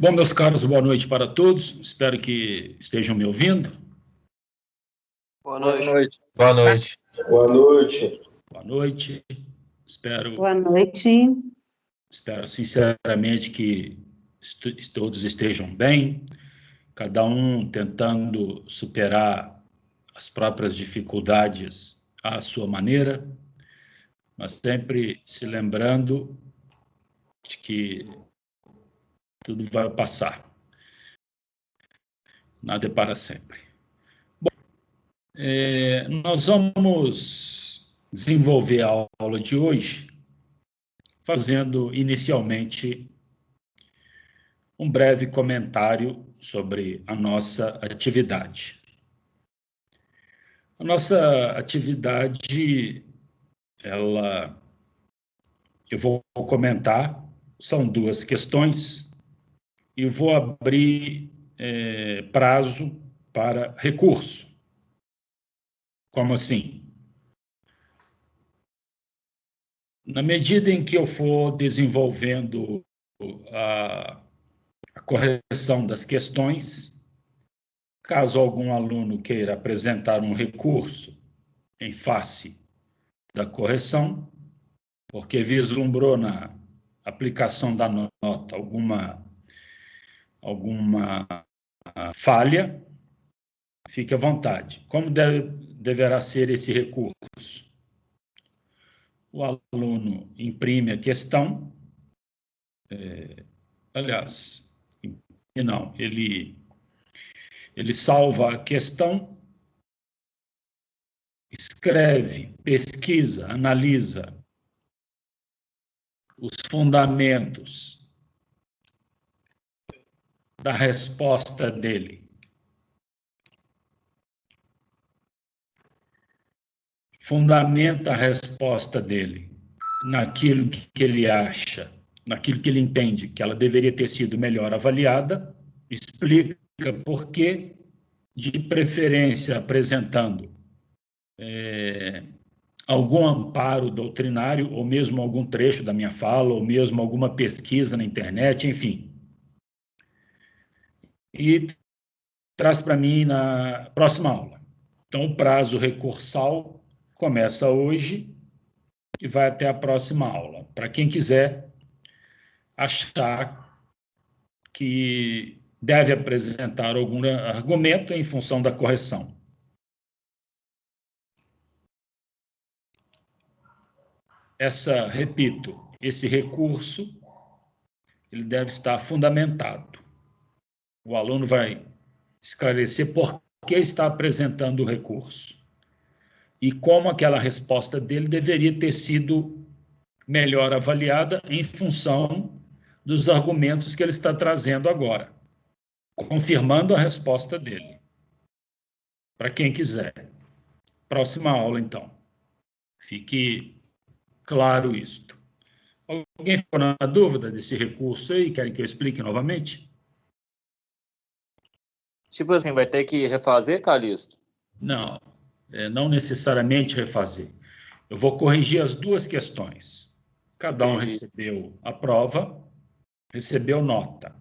Bom, meus caros, boa noite para todos. Espero que estejam me ouvindo. Boa noite. Boa noite. Boa noite. Boa noite. Boa noite. Espero sinceramente que todos estejam bem, cada um tentando superar as próprias dificuldades à sua maneira, mas sempre se lembrando de que tudo vai passar. Nada é para sempre. Bom, nós vamos desenvolver a aula de hoje fazendo inicialmente um breve comentário sobre a nossa atividade. A nossa atividade, eu vou comentar, são duas questões e vou abrir prazo para recurso. Como assim? Na medida em que eu for desenvolvendo a correção das questões, caso algum aluno queira apresentar um recurso em face da correção, porque vislumbrou na aplicação da nota alguma falha, fique à vontade. Como deverá ser esse recurso? O aluno imprime a questão, ele salva a questão, escreve, pesquisa, analisa os fundamentos da resposta dele. Fundamenta a resposta dele naquilo que ele acha, naquilo que ele entende que ela deveria ter sido melhor avaliada, explica por quê, de preferência apresentando algum amparo doutrinário, ou mesmo algum trecho da minha fala, ou mesmo alguma pesquisa na internet, enfim. E traz para mim na próxima aula. Então, o prazo recursal começa hoje e vai até a próxima aula. Para quem quiser achar que deve apresentar algum argumento em função da correção. Repito, esse recurso, ele deve estar fundamentado. O aluno vai esclarecer por que está apresentando o recurso e como aquela resposta dele deveria ter sido melhor avaliada em função dos argumentos que ele está trazendo agora, confirmando a resposta dele. Para quem quiser. Próxima aula, então. Fique claro isto. Alguém ficou na dúvida desse recurso aí? Querem que eu explique novamente? Tipo assim, vai ter que refazer, Calixto? Não, não necessariamente refazer. Eu vou corrigir as duas questões. Cada um recebeu a prova, recebeu nota.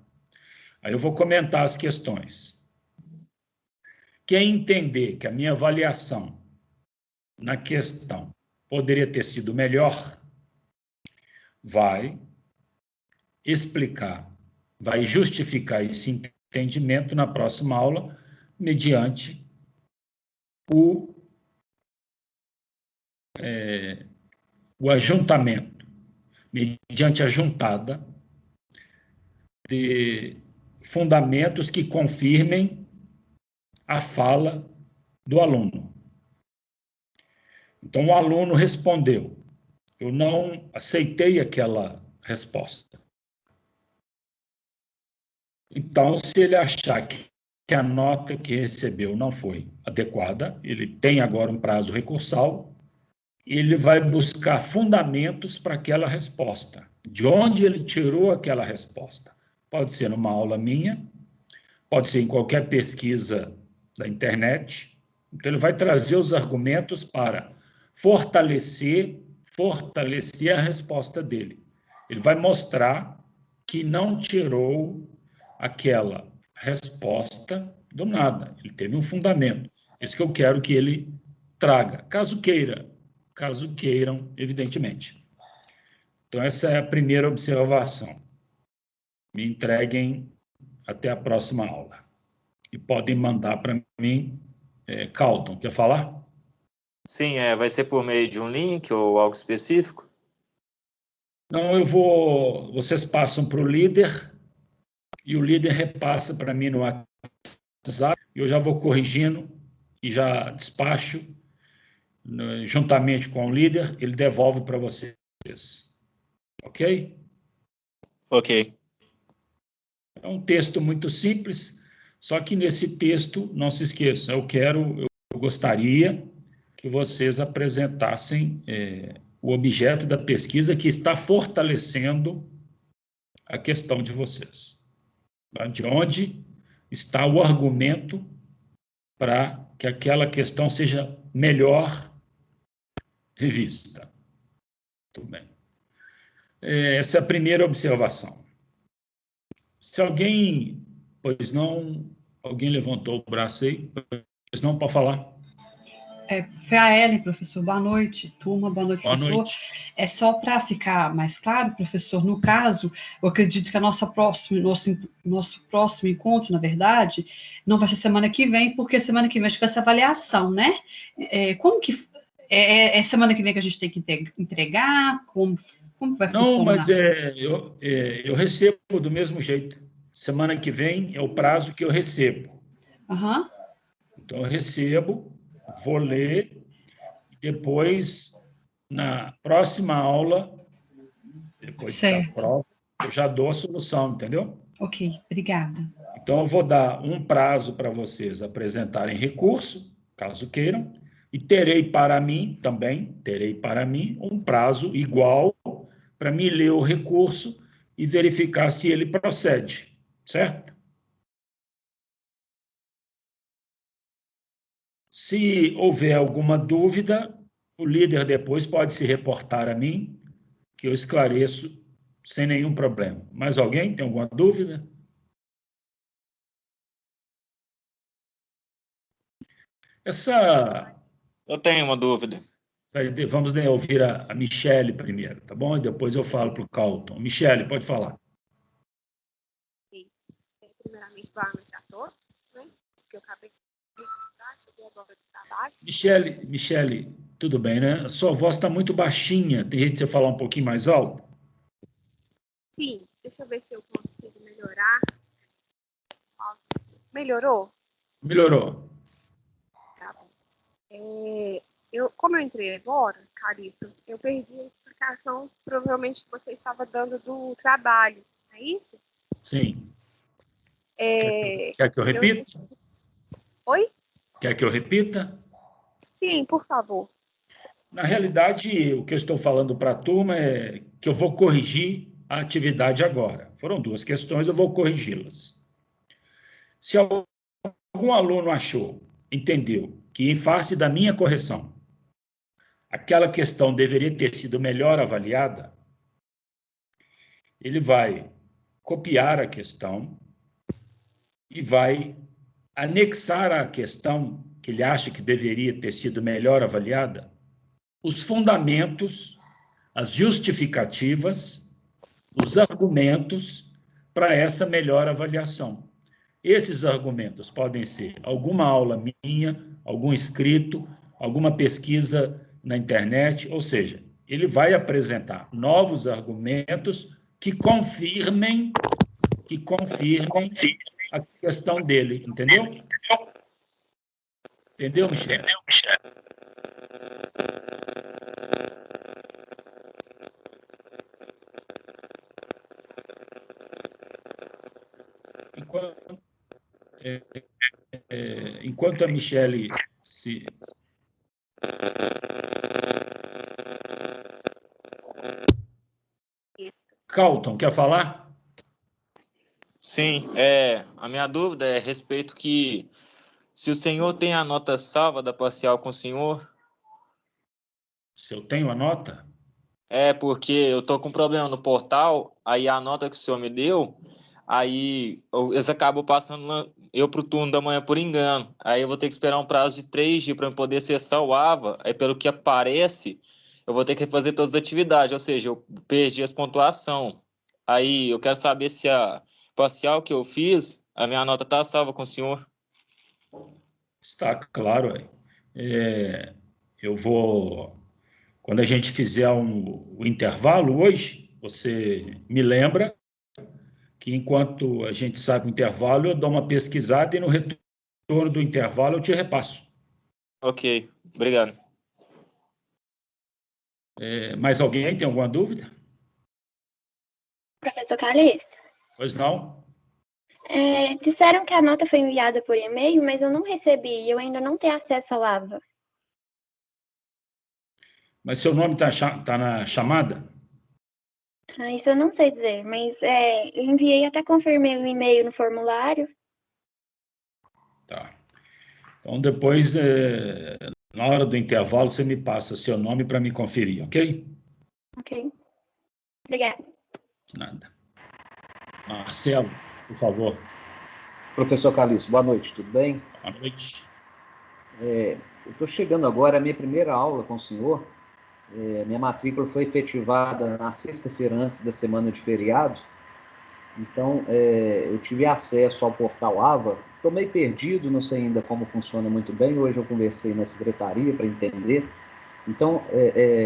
Aí eu vou comentar as questões. Quem entender que a minha avaliação na questão poderia ter sido melhor, vai explicar, vai justificar esse entendimento na próxima aula, mediante o ajuntamento, mediante a juntada de fundamentos que confirmem a fala do aluno. Então, o aluno respondeu: eu não aceitei aquela resposta. Então, se ele achar que a nota que recebeu não foi adequada, ele tem agora um prazo recursal, ele vai buscar fundamentos para aquela resposta. De onde ele tirou aquela resposta? Pode ser numa aula minha, pode ser em qualquer pesquisa da internet. Então, ele vai trazer os argumentos para fortalecer a resposta dele. Ele vai mostrar que não tirou aquela resposta do nada. Ele teve um fundamento. Isso que eu quero que ele traga, caso queiram, evidentemente. Então, essa é a primeira observação. Me entreguem até a próxima aula. E podem mandar para mim. Calton, quer falar? Sim, vai ser por meio de um link ou algo específico? Não, vocês passam para o líder e o líder repassa para mim no WhatsApp e eu já vou corrigindo e já despacho juntamente com o líder, ele devolve para vocês. Ok? Ok. É um texto muito simples, só que nesse texto, não se esqueçam, eu gostaria que vocês apresentassem o objeto da pesquisa que está fortalecendo a questão de vocês. De onde está o argumento para que aquela questão seja melhor revista. Muito bem. Essa é a primeira observação. Se alguém, pois não, alguém levantou o braço aí, pois não, pode falar. Foi a Ellen, professor. Boa noite, turma. Boa noite, professor. Boa noite. É só para ficar mais claro, professor, no caso, eu acredito que nosso próximo encontro, na verdade, não vai ser semana que vem, porque semana que vem acho que vai ser avaliação, né? Como que é semana que vem que a gente tem que entregar? Como vai funcionar? Não, mas eu recebo do mesmo jeito. Semana que vem é o prazo que eu recebo. Uhum. Então, eu recebo, vou ler, e depois, na próxima aula, depois da prova, eu já dou a solução, entendeu? Ok, obrigada. Então, eu vou dar um prazo para vocês apresentarem recurso, caso queiram, e terei para mim um prazo igual para me ler o recurso e verificar se ele procede, certo? Se houver alguma dúvida, o líder depois pode se reportar a mim, que eu esclareço sem nenhum problema. Mais alguém tem alguma dúvida? Eu tenho uma dúvida. Vamos ouvir a Michele primeiro, tá bom? E depois eu falo para o Calton. Michele, pode falar. Sim. Primeiramente, boa noite a todos, né? Porque eu acabei de estudar, cheguei agora do trabalho. Michele, tudo bem, né? A sua voz está muito baixinha. Tem jeito de você falar um pouquinho mais alto? Sim, deixa eu ver se eu consigo melhorar. Melhorou? Melhorou. Tá bom. Como eu entrei agora, Calixto, eu perdi a explicação, provavelmente, que você estava dando do trabalho, não é isso? Sim. Quer que eu repita? Oi? Quer que eu repita? Sim, por favor. Na realidade, o que eu estou falando para a turma é que eu vou corrigir a atividade agora. Foram 2 questões, eu vou corrigi-las. Se algum aluno entendeu que, em face da minha correção, aquela questão deveria ter sido melhor avaliada, ele vai copiar a questão e vai anexar à questão que ele acha que deveria ter sido melhor avaliada os fundamentos, as justificativas, os argumentos para essa melhor avaliação. Esses argumentos podem ser alguma aula minha, algum escrito, alguma pesquisa na internet, ou seja, ele vai apresentar novos argumentos que confirmem a questão dele, entendeu? Entendeu, Michel? Enquanto a Michele se... Calton, quer falar? Sim, a minha dúvida é a respeito que se o senhor tem a nota salva da parcial com o senhor... Se eu tenho a nota? Porque eu tô com um problema no portal, aí a nota que o senhor me deu, Aí eles acabam passando eu para o turno da manhã por engano. Aí eu vou ter que esperar um prazo de 3 dias para poder acessar o AVA. Aí, pelo que aparece, eu vou ter que fazer todas as atividades, ou seja, eu perdi as pontuação. Aí eu quero saber se a parcial que eu fiz, a minha nota está salva com o senhor. Está claro, aí. Eu vou... Quando a gente fizer o intervalo hoje, você me lembra que enquanto a gente sai para o intervalo, eu dou uma pesquisada e no retorno do intervalo eu te repasso. Ok, obrigado. Mais alguém tem alguma dúvida? Professor Calixto? Pois não? Disseram que a nota foi enviada por e-mail, mas eu não recebi e eu ainda não tenho acesso ao AVA. Mas seu nome tá na chamada? Isso eu não sei dizer, mas eu enviei, até confirmei o e-mail no formulário. Tá. Então, depois, na hora do intervalo, você me passa seu nome para me conferir, ok? Ok. Obrigada. Nada. Marcelo, por favor. Professor Calixto, boa noite, tudo bem? Boa noite. Eu estou chegando agora à minha primeira aula com o senhor. Minha matrícula foi efetivada na sexta-feira antes da semana de feriado. Então, eu tive acesso ao portal AVA. Estou meio perdido, não sei ainda como funciona muito bem. Hoje eu conversei na secretaria para entender. Então,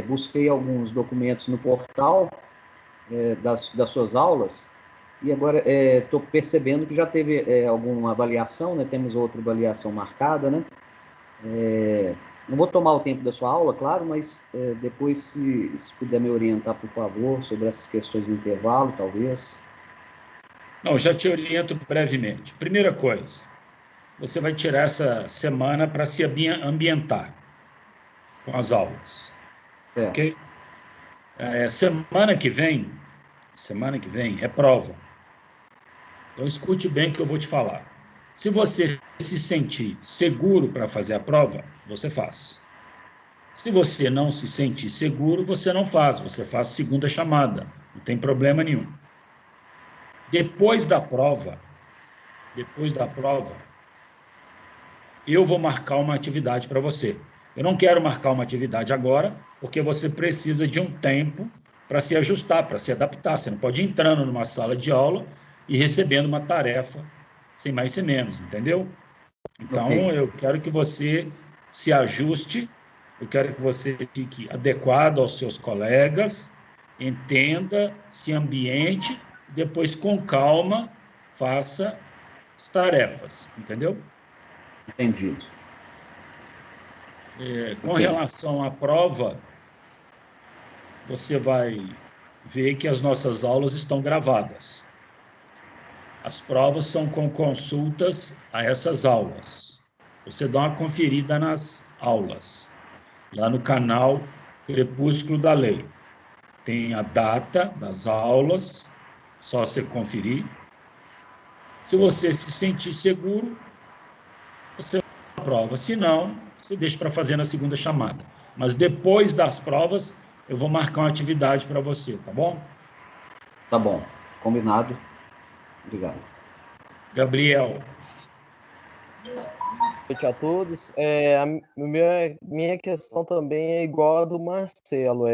busquei alguns documentos no portal das suas aulas. E agora estou percebendo que já teve alguma avaliação, né? Temos outra avaliação marcada, né? Não vou tomar o tempo da sua aula, claro, mas depois, se puder me orientar, por favor, sobre essas questões do intervalo, talvez. Não, já te oriento brevemente. Primeira coisa, você vai tirar essa semana para se ambientar com as aulas. Certo. Ok? Semana que vem é prova. Então, escute bem o que eu vou te falar. Se você se sentir seguro para fazer a prova, você faz. Se você não se sentir seguro, você não faz. Você faz segunda chamada. Não tem problema nenhum. Depois da prova, eu vou marcar uma atividade para você. Eu não quero marcar uma atividade agora, porque você precisa de um tempo para se ajustar, para se adaptar. Você não pode ir entrando numa sala de aula e recebendo uma tarefa sem mais sem menos, entendeu? Então, Okay. Eu quero que você se ajuste, eu quero que você fique adequado aos seus colegas, entenda, se ambiente, depois, com calma, faça as tarefas, entendeu? Entendido. Com relação à prova, você vai ver que as nossas aulas estão gravadas. As provas são com consultas a essas aulas. Você dá uma conferida nas aulas, lá no canal Crepúsculo da Lei. Tem a data das aulas, só você conferir. Se você se sentir seguro, você prova. Se não, você deixa para fazer na segunda chamada. Mas depois das provas, eu vou marcar uma atividade para você, tá bom? Tá bom, combinado. Obrigado. Gabriel. Boa noite a todos. A minha questão também é igual a do Marcelo.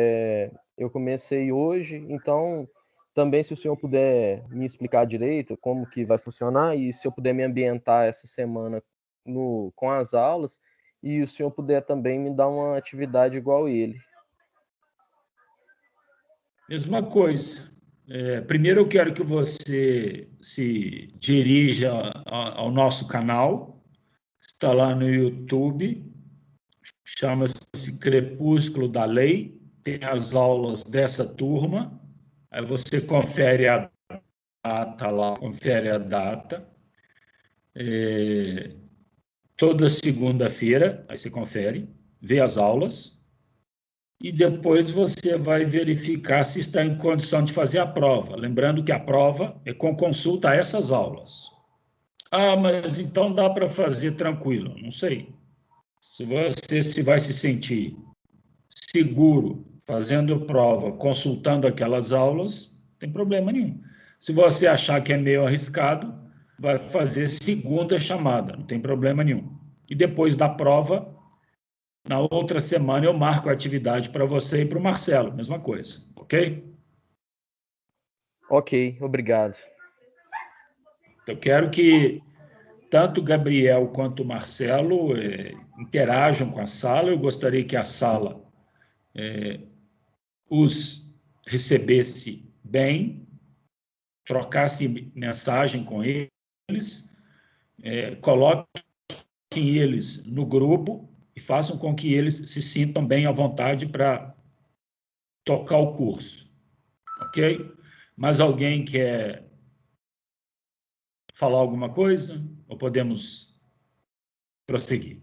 Eu comecei hoje, então também, se o senhor puder me explicar direito como que vai funcionar e se eu puder me ambientar essa semana com as aulas e o senhor puder também me dar uma atividade igual ele. Mesma coisa. Primeiro eu quero que você se dirija ao nosso canal, está lá no YouTube, chama-se Crepúsculo da Lei, tem as aulas dessa turma, aí você confere a data lá, toda segunda-feira, aí você confere, vê as aulas, e depois você vai verificar se está em condição de fazer a prova. Lembrando que a prova é com consulta a essas aulas. Mas então dá para fazer tranquilo. Não sei. Se você vai se sentir seguro fazendo prova, consultando aquelas aulas, não tem problema nenhum. Se você achar que é meio arriscado, vai fazer segunda chamada, não tem problema nenhum. E depois da prova, na outra semana, eu marco a atividade para você e para o Marcelo, mesma coisa, ok? Ok, obrigado. Eu quero que tanto o Gabriel quanto o Marcelo interajam com a sala. Eu gostaria que a sala os recebesse bem, trocasse mensagem com eles, coloquem eles no grupo e façam com que eles se sintam bem à vontade para tocar o curso, ok? Mas alguém quer falar alguma coisa? Ou podemos prosseguir?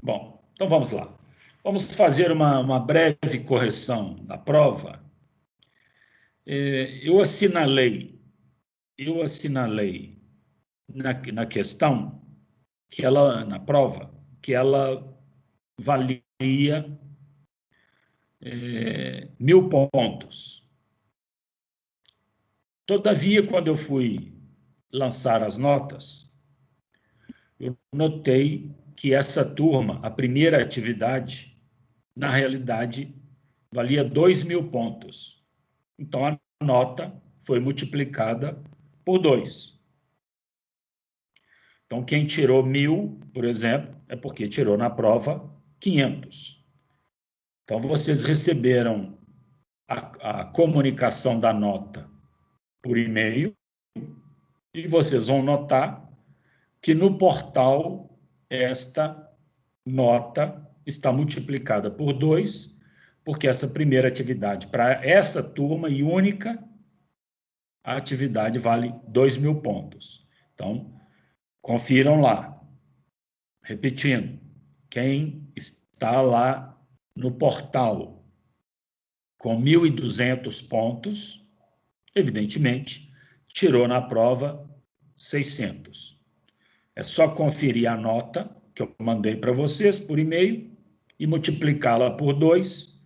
Bom, então vamos lá. Vamos fazer uma breve correção da prova. Eu assinalei na questão, que ela, na prova, que ela valia 1000 pontos. Todavia, quando eu fui lançar as notas, eu notei que essa turma, a primeira atividade, na realidade, valia 2000 pontos. Então, a nota foi multiplicada por 2. Então, quem tirou 1000, por exemplo, é porque tirou na prova 500. Então, vocês receberam a comunicação da nota por e-mail e vocês vão notar que no portal esta nota está multiplicada por 2, porque essa primeira atividade, para essa turma e única, a atividade vale 2000 pontos. Então, confiram lá. Repetindo, quem está lá no portal com 1.200 pontos, evidentemente, tirou na prova 600. É só conferir a nota que eu mandei para vocês por e-mail e multiplicá-la por 2,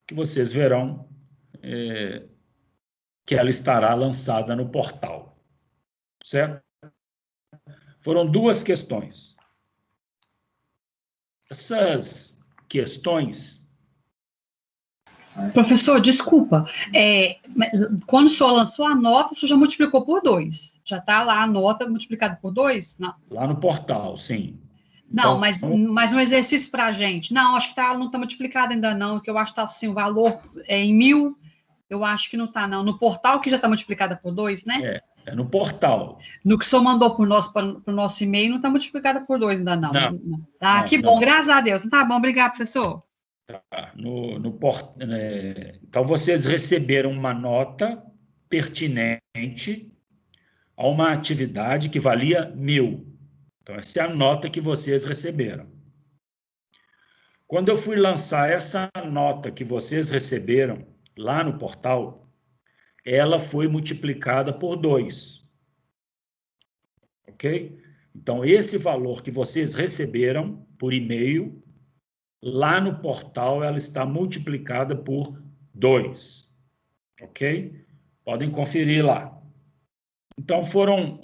que vocês verão que ela estará lançada no portal. Certo? Foram 2 questões. Essas questões... Professor, desculpa. Quando o senhor lançou a nota, o senhor já multiplicou por 2. Já está lá a nota multiplicada por 2? Não. Lá no portal, sim. Não, então, mas um exercício para a gente. Não, acho que não está multiplicado ainda não, porque eu acho que está assim, o valor em 1000, eu acho que não está não. No portal que já está multiplicada por 2, né? É no portal. No que o senhor mandou para o nosso e-mail, não está multiplicada por 2 ainda não. Não, que bom, graças a Deus. Tá bom, obrigado, professor. Tá. Então, vocês receberam uma nota pertinente a uma atividade que valia 1000. Então, essa é a nota que vocês receberam. Quando eu fui lançar essa nota que vocês receberam lá no portal, ela foi multiplicada por 2. Ok? Então, esse valor que vocês receberam por e-mail, lá no portal, ela está multiplicada por 2. Ok? Podem conferir lá. Então, foram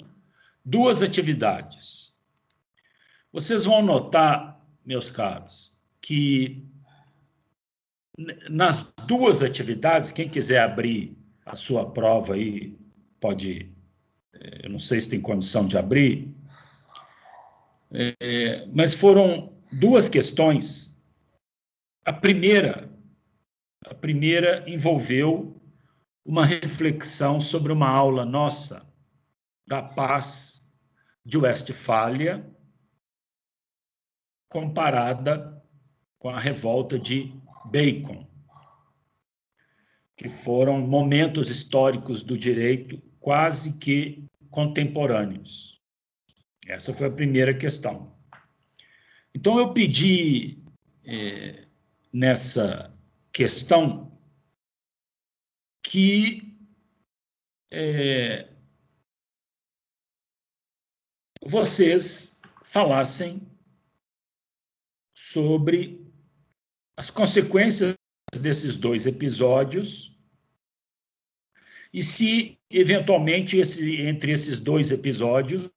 2 atividades. Vocês vão notar, meus caros, que nas 2 atividades, quem quiser abrir a sua prova aí, pode... Eu não sei se tem condição de abrir, mas foram 2 questões. A primeira envolveu uma reflexão sobre uma aula nossa da Paz de Westfália comparada com a revolta de Bacon, que foram momentos históricos do direito quase que contemporâneos. Essa foi a primeira questão. Então, eu pedi nessa questão que vocês falassem sobre as consequências desses 2 episódios e se, eventualmente, entre esses dois episódios,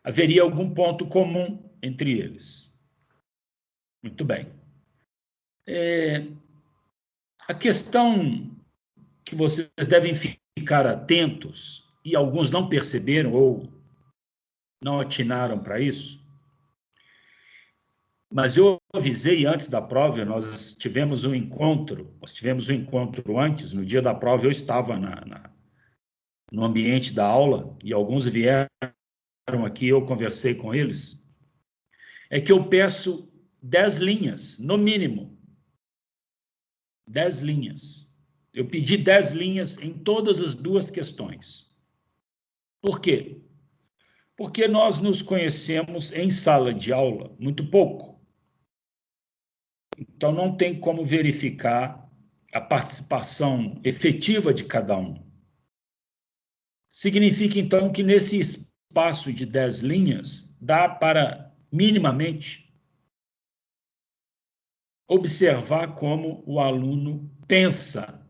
haveria algum ponto comum entre eles. Muito bem. A questão que vocês devem ficar atentos, e alguns não perceberam ou não atinaram para isso, mas eu avisei antes da prova, nós tivemos um encontro antes, no dia da prova eu estava no ambiente da aula, e alguns vieram aqui, eu conversei com eles, é que eu peço 10 linhas, no mínimo. 10 linhas. Eu pedi 10 linhas em todas as duas questões. Por quê? Porque nós nos conhecemos em sala de aula muito pouco. Então, não tem como verificar a participação efetiva de cada um. Significa, então, que nesse espaço de 10 linhas, dá para, minimamente, observar como o aluno pensa,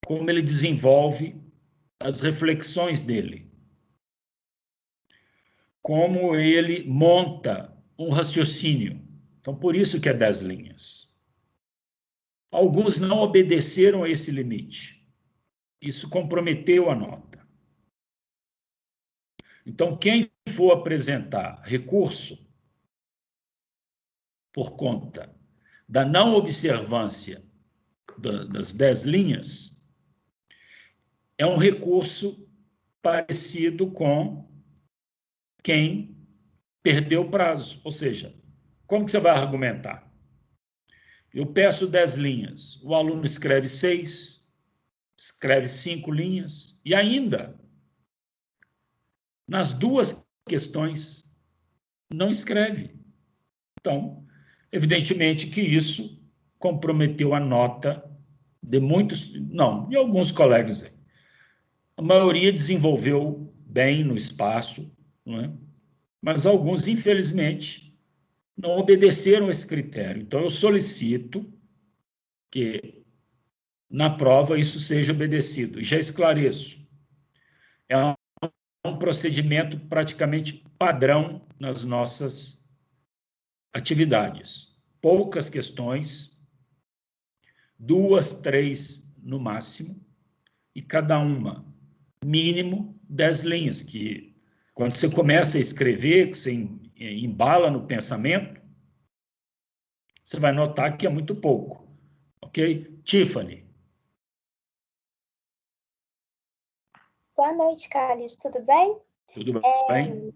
como ele desenvolve as reflexões dele, como ele monta um raciocínio. Então, por isso que é 10 linhas. Alguns não obedeceram a esse limite. Isso comprometeu a nota. Então, quem for apresentar recurso por conta da não observância das 10 linhas, é um recurso parecido com quem perdeu o prazo. Ou seja, como que você vai argumentar? Eu peço 10 linhas, o aluno escreve 6, escreve 5 linhas, e ainda, nas duas questões, não escreve. Então, evidentemente que isso comprometeu a nota de muitos, não, de alguns colegas aí. A maioria desenvolveu bem no espaço, não é? Mas alguns, infelizmente, não obedeceram a esse critério. Então, eu solicito que, na prova, isso seja obedecido. E já esclareço. É um procedimento praticamente padrão nas nossas atividades. Poucas questões, 2, 3 no máximo, e cada uma, mínimo, 10 linhas, que quando você começa a escrever, que você embala no pensamento, você vai notar que é muito pouco. Ok? Tiffany. Boa noite, Carlos. Tudo bem? Tudo bem?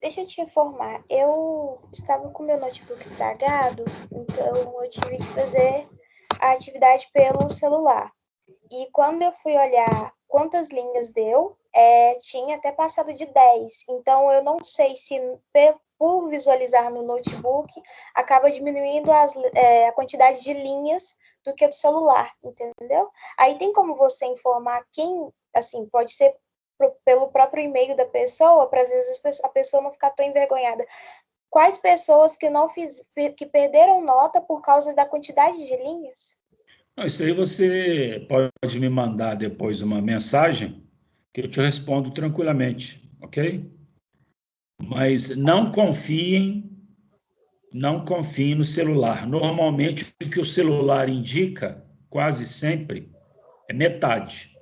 Deixa eu te informar. Eu estava com meu notebook estragado, então eu tive que fazer a atividade pelo celular. E quando eu fui olhar quantas linhas deu, tinha até passado de 10. Então, eu não sei se por visualizar no notebook, acaba diminuindo a quantidade de linhas do que do celular, entendeu? Aí tem como você informar quem, assim, pode ser pelo próprio e-mail da pessoa, para às vezes a pessoa não ficar tão envergonhada. Quais pessoas que perderam nota por causa da quantidade de linhas? Isso aí você pode me mandar depois uma mensagem que eu te respondo tranquilamente, ok? Mas não confiem no celular. Normalmente, o que o celular indica, quase sempre, é metade.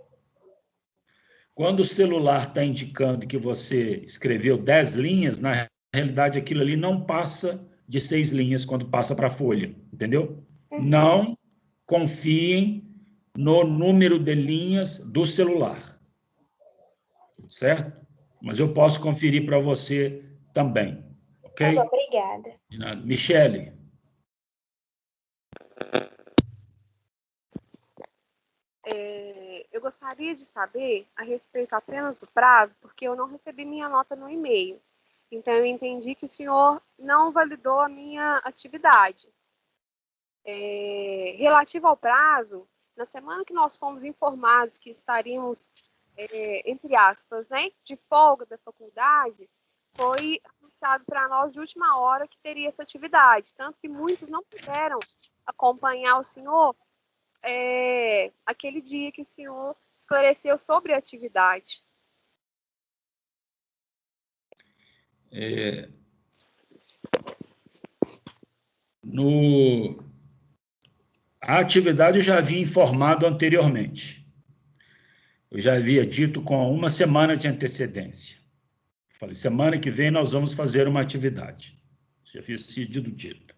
Quando o celular está indicando que você escreveu 10 linhas, na realidade, aquilo ali não passa de 6 linhas quando passa para a folha, entendeu? Não confiem no número de linhas do celular, certo? Mas eu posso conferir para você também, ok? Tá bom, obrigada. De nada. Michele. Eu gostaria de saber a respeito apenas do prazo, porque eu não recebi minha nota no e-mail. Então, eu entendi que o senhor não validou a minha atividade. Relativo ao prazo, na semana que nós fomos informados que estaríamos, entre aspas, né, de folga da faculdade, foi anunciado para nós de última hora que teria essa atividade. Tanto que muitos não puderam acompanhar o senhor aquele dia que o senhor esclareceu sobre a atividade. A atividade eu já havia informado anteriormente. Eu já havia dito com uma semana de antecedência. Falei, semana que vem nós vamos fazer uma atividade. Já havia sido dito.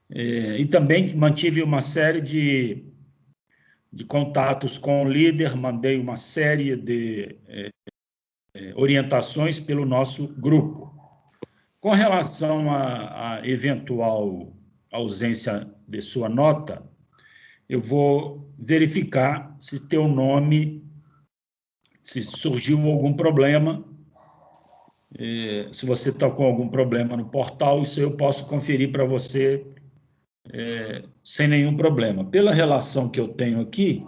E também mantive uma série de contatos com o líder, mandei uma série de orientações pelo nosso grupo. Com relação à eventual ausência de sua nota, eu vou verificar se teu nome, se surgiu algum problema, se você está com algum problema no portal, isso eu posso conferir para você sem nenhum problema. Pela relação que eu tenho aqui,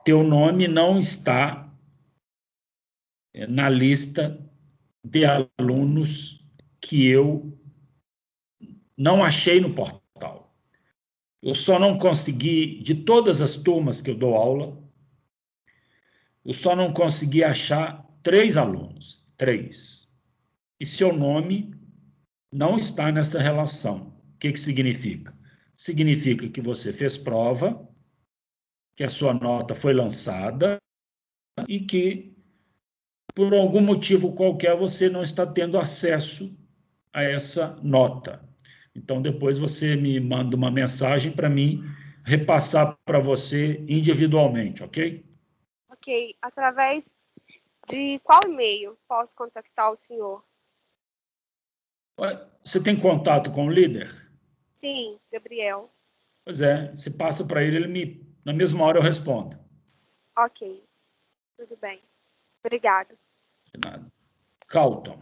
teu nome não está na lista de alunos que eu não achei no portal. Eu só não consegui, de todas as turmas que eu dou aula, eu só não consegui achar 3 alunos. 3. E seu nome não está nessa relação. O que significa? Significa que você fez prova, que a sua nota foi lançada e que, por algum motivo qualquer, você não está tendo acesso a essa nota. Então, depois você me manda uma mensagem para mim repassar para você individualmente, ok? Ok. Através de qual e-mail posso contactar o senhor? Você tem contato com o líder? Sim, Gabriel. Pois é, você passa para ele, na mesma hora eu respondo. Ok, tudo bem. Obrigado. De nada. Calton.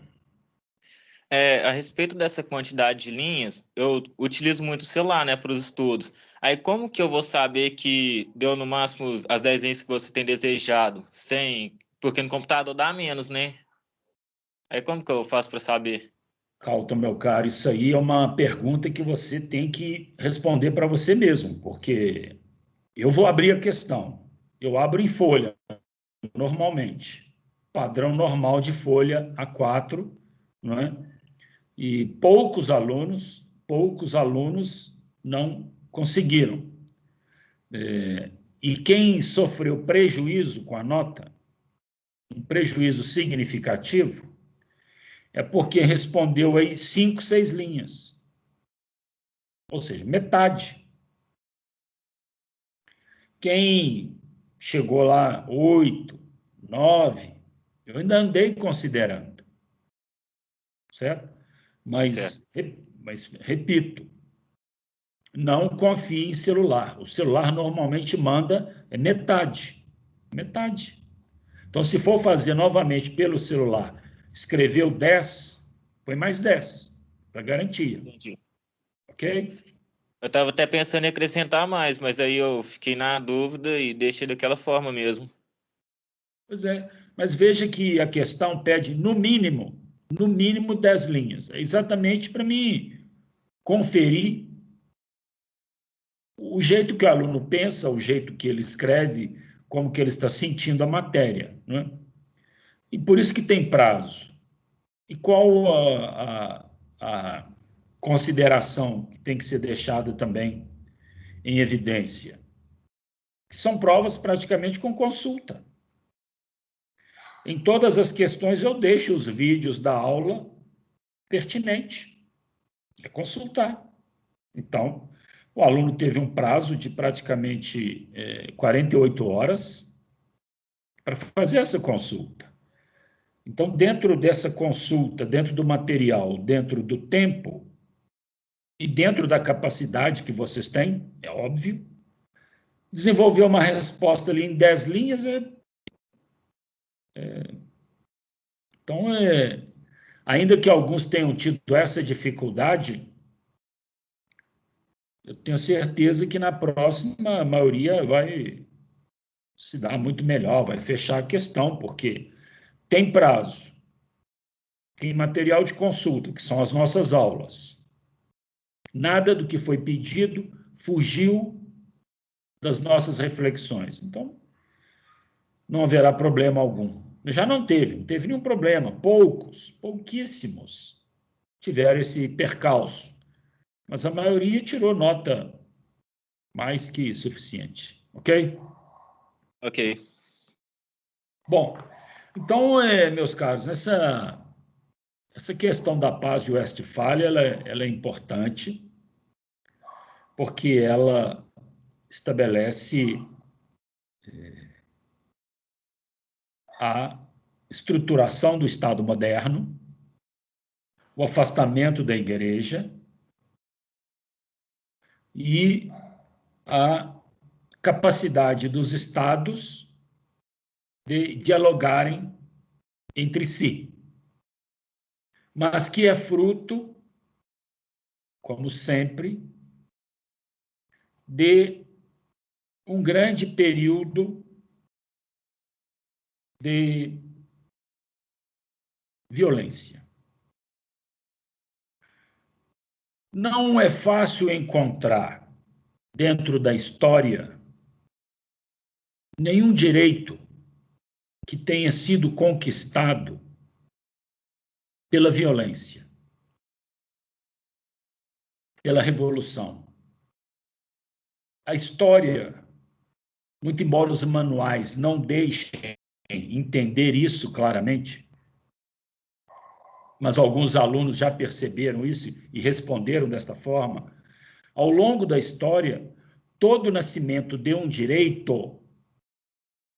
A respeito dessa quantidade de linhas, eu utilizo muito o celular, né, para os estudos. Aí como que eu vou saber que deu no máximo as 10 linhas que você tem desejado? Porque no computador dá menos, né? Aí como que eu faço para saber? Calton, meu caro, isso aí é uma pergunta que você tem que responder para você mesmo, porque eu vou abrir a questão. Eu abro em folha, normalmente. Padrão normal de folha A4, não é? E poucos alunos não conseguiram. E quem sofreu prejuízo com a nota, um prejuízo significativo, é porque respondeu aí 5, 6 linhas. Ou seja, metade. Quem chegou lá 8, 9, eu ainda andei considerando. Certo? Mas repito, não confie em celular. O celular normalmente manda metade. Metade. Então, se for fazer novamente pelo celular, escreveu 10, põe mais 10, para garantia. Entendi. Ok? Eu estava até pensando em acrescentar mais, mas aí eu fiquei na dúvida e deixei daquela forma mesmo. Pois é, mas veja que a questão pede, no mínimo 10 linhas. É exatamente para mim conferir o jeito que o aluno pensa, o jeito que ele escreve, como que ele está sentindo a matéria, não é? E por isso que tem prazo. E qual a consideração que tem que ser deixada também em evidência? Que são provas praticamente com consulta. Em todas as questões eu deixo os vídeos da aula pertinente. É consultar. Então, o aluno teve um prazo de praticamente 48 horas para fazer essa consulta. Então, dentro dessa consulta, dentro do material, dentro do tempo e dentro da capacidade que vocês têm, é óbvio, desenvolver uma resposta ali em 10 linhas então, ainda que alguns tenham tido essa dificuldade, eu tenho certeza que na próxima a maioria vai se dar muito melhor, vai fechar a questão, porque tem prazo, tem material de consulta, que são as nossas aulas. Nada do que foi pedido fugiu das nossas reflexões. Então, não haverá problema algum. Já não teve nenhum problema. Pouquíssimos tiveram esse percalço. Mas a maioria tirou nota mais que suficiente. Ok? Ok. Bom, então, meus caros, essa questão da paz de Westfália, ela é importante, porque ela estabelece a estruturação do Estado moderno, o afastamento da igreja e a capacidade dos estados de dialogarem entre si, mas que é fruto, como sempre, de um grande período de violência. Não é fácil encontrar dentro da história nenhum direito que tenha sido conquistado pela violência, pela revolução. A história, muito embora os manuais não deixem entender isso claramente, mas alguns alunos já perceberam isso e responderam desta forma, ao longo da história, todo nascimento de um direito,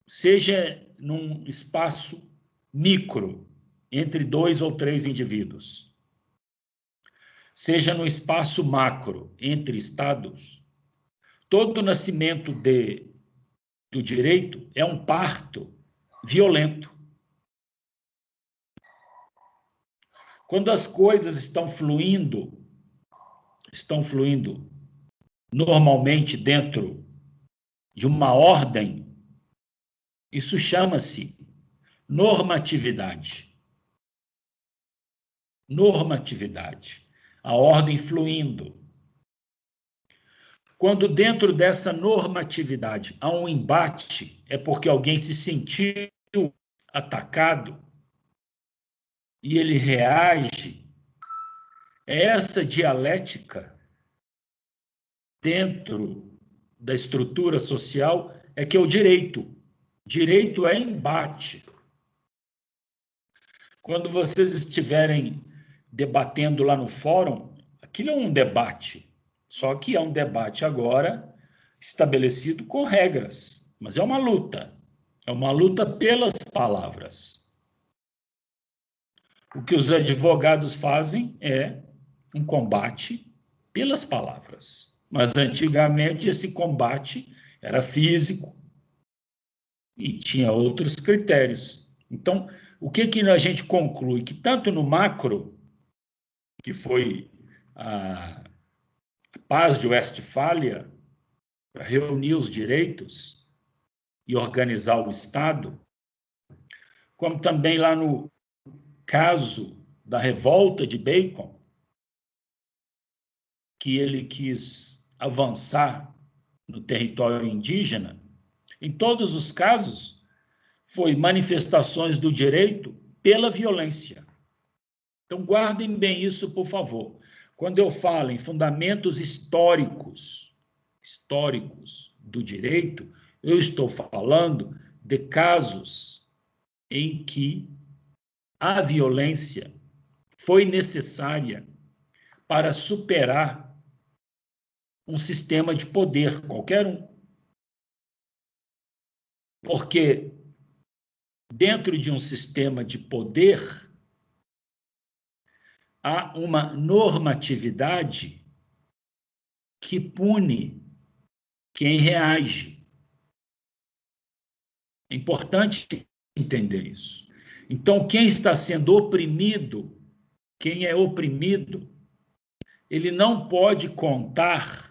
seja num espaço micro, entre 2 ou 3 indivíduos, seja no espaço macro, entre estados, todo nascimento do direito é um parto violento. Quando as coisas estão fluindo normalmente dentro de uma ordem, isso chama-se normatividade. Normatividade. A ordem fluindo. Quando dentro dessa normatividade há um embate, é porque alguém se sentiu atacado e ele reage. Essa dialética dentro da estrutura social é que é o direito. Direito é embate. Quando vocês estiverem debatendo lá no fórum, aquilo é um debate, só que é um debate agora estabelecido com regras, mas é uma luta pelas palavras. O que os advogados fazem é um combate pelas palavras, mas antigamente esse combate era físico e tinha outros critérios. Então, o que a gente conclui? Que tanto no macro, que foi a paz de Westfália, para reunir os direitos e organizar o Estado, como também lá no caso da revolta de Bacon, que ele quis avançar no território indígena, em todos os casos, foi manifestações do direito pela violência. Então, guardem bem isso, por favor. Quando eu falo em fundamentos históricos do direito, eu estou falando de casos em que a violência foi necessária para superar um sistema de poder, qualquer um. Porque dentro de um sistema de poder, há uma normatividade que pune quem reage. É importante entender isso. Então, quem está sendo oprimido, quem é oprimido, ele não pode contar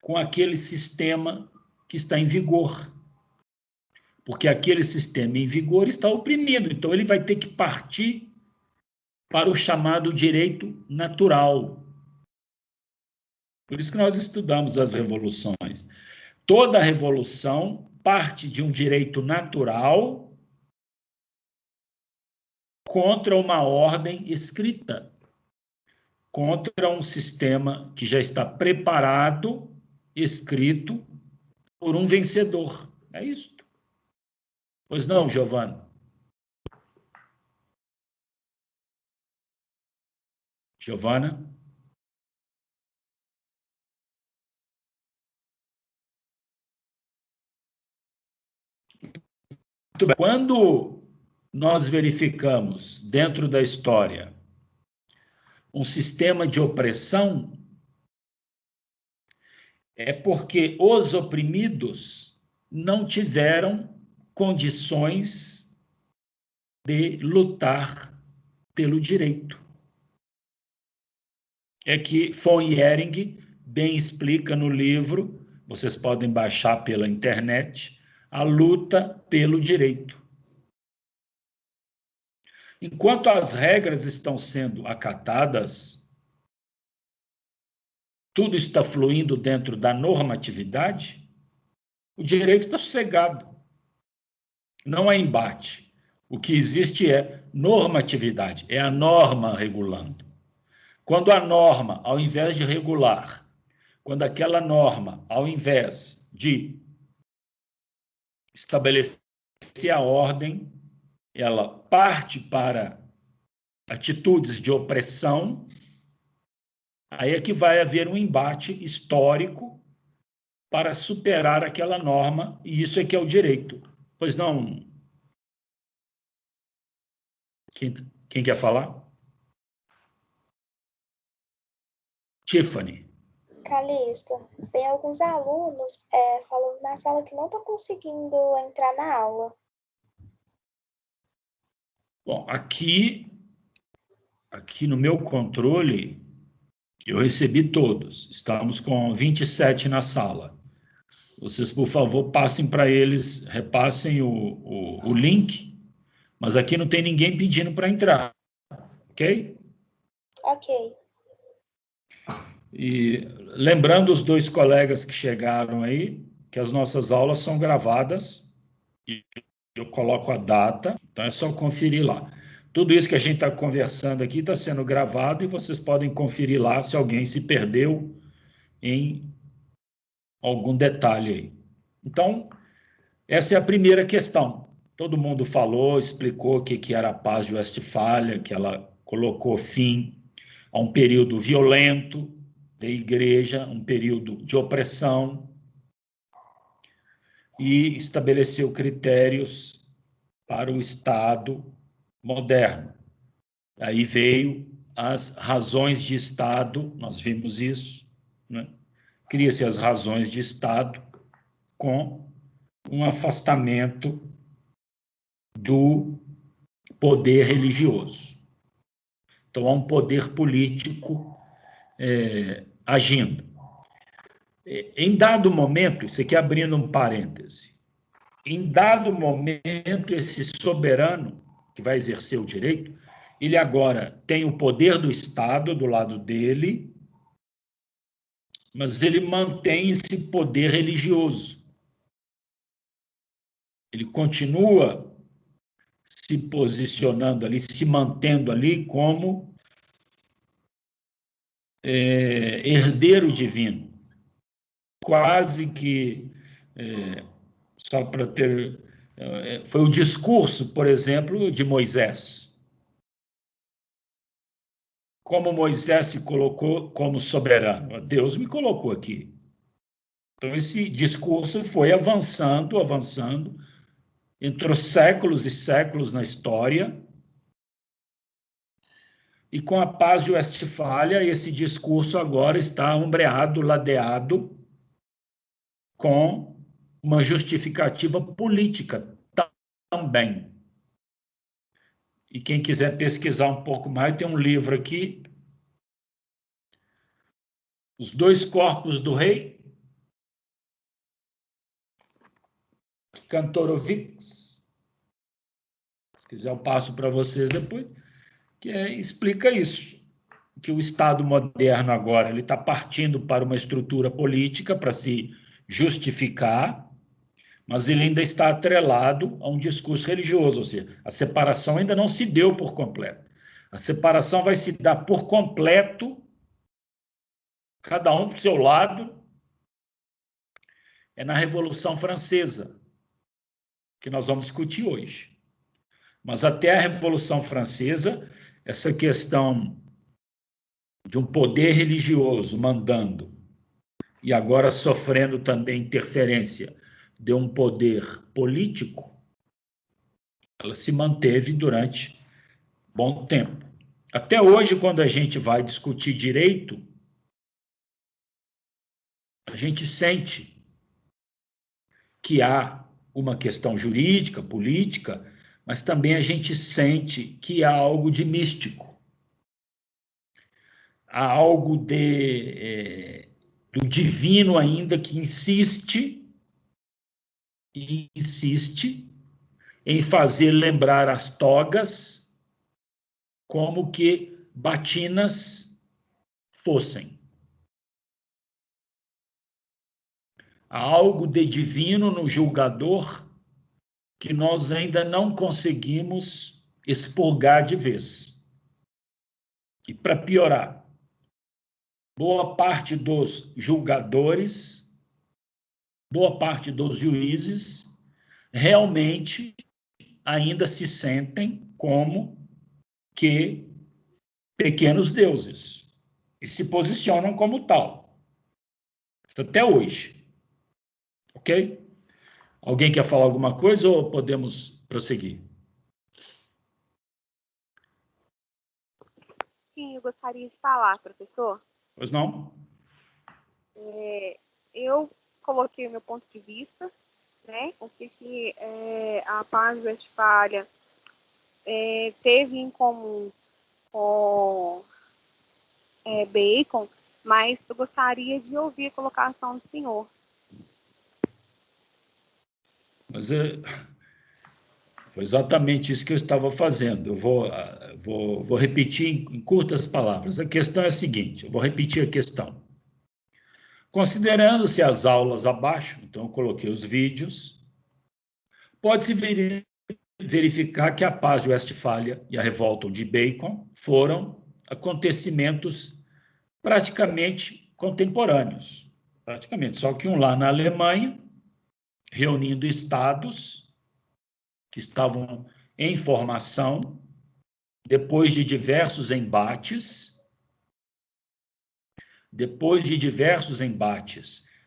com aquele sistema que está em vigor. Porque aquele sistema em vigor está oprimido, então ele vai ter que partir para o chamado direito natural. Por isso que nós estudamos as revoluções. Toda revolução parte de um direito natural contra uma ordem escrita, contra um sistema que já está preparado, escrito por um vencedor. É isso. Pois não, Giovana? Giovana? Muito bem. Quando nós verificamos dentro da história um sistema de opressão, é porque os oprimidos não tiveram condições de lutar pelo direito. É que von Ehring bem explica no livro, vocês podem baixar pela internet, a luta pelo direito. Enquanto as regras estão sendo acatadas, tudo está fluindo dentro da normatividade, o direito está sossegado. Não há embate. O que existe é normatividade, é a norma regulando. Quando a norma, ao invés de regular, quando aquela norma, ao invés de estabelecer a ordem, ela parte para atitudes de opressão, aí é que vai haver um embate histórico para superar aquela norma, e isso é que é o direito. Pois não? Quem quer falar? Tiffany. Calixto, tem alguns alunos falando na sala que não estão conseguindo entrar na aula. Bom, aqui no meu controle, eu recebi todos. Estamos com 27 na sala. Vocês, por favor, passem para eles, repassem o link, mas aqui não tem ninguém pedindo para entrar, ok? Ok. E lembrando os dois colegas que chegaram aí, que as nossas aulas são gravadas, e eu coloco a data, então é só conferir lá. Tudo isso que a gente está conversando aqui está sendo gravado e vocês podem conferir lá se alguém se perdeu em algum detalhe aí. Então, essa é a primeira questão. Todo mundo falou, explicou o que era a Paz de Westfália, que ela colocou fim a um período violento da igreja, um período de opressão, e estabeleceu critérios para o Estado moderno. Aí veio as razões de Estado, nós vimos isso, né? Cria-se as razões de Estado com um afastamento do poder religioso. Então, há um poder político agindo. Em dado momento, isso aqui abrindo um parêntese, em dado momento, esse soberano, que vai exercer o direito, ele agora tem o poder do Estado do lado dele, mas ele mantém esse poder religioso. Ele continua se posicionando ali, se mantendo ali como herdeiro divino. Quase que, só para ter... foi o discurso, por exemplo, de Moisés. Como Moisés se colocou como soberano? Deus me colocou aqui. Então, esse discurso foi avançando, entrou séculos e séculos na história, e com a Paz de Westfália, esse discurso agora está ombreado, ladeado, com uma justificativa política também. E quem quiser pesquisar um pouco mais, tem um livro aqui, Os Dois Corpos do Rei, Kantorowicz. Se quiser, eu passo para vocês depois, que explica isso. que o Estado moderno agora ele está partindo para uma estrutura política para se justificar, mas ele ainda está atrelado a um discurso religioso, ou seja, a separação ainda não se deu por completo. A separação vai se dar por completo, cada um para o seu lado, é na Revolução Francesa, que nós vamos discutir hoje. Mas até a Revolução Francesa, essa questão de um poder religioso mandando e agora sofrendo também interferência de um poder político, ela se manteve durante bom tempo. Até hoje, quando a gente vai discutir direito, a gente sente que há uma questão jurídica, política, mas também a gente sente que há algo de místico. Há algo do divino ainda que insiste em fazer lembrar as togas como que batinas fossem. Há algo de divino no julgador que nós ainda não conseguimos expurgar de vez. E para piorar, boa parte dos julgadores, boa parte dos juízes, realmente ainda se sentem como que pequenos deuses e se posicionam como tal. Até hoje. Ok? Alguém quer falar alguma coisa ou podemos prosseguir? Sim, eu gostaria de falar, professor. Pois não? Eu coloquei o meu ponto de vista, né? O que a Paz de Westfália teve em comum com Bacon, mas eu gostaria de ouvir a colocação do senhor. Mas foi exatamente isso que eu estava fazendo. Eu vou repetir em curtas palavras. A questão é a seguinte, eu vou repetir a questão. Considerando-se as aulas abaixo, então eu coloquei os vídeos, pode-se verificar que a Paz de Westfália e a Revolta de Bacon foram acontecimentos praticamente contemporâneos. Praticamente, só que um lá na Alemanha, reunindo estados que estavam em formação, depois de diversos embates,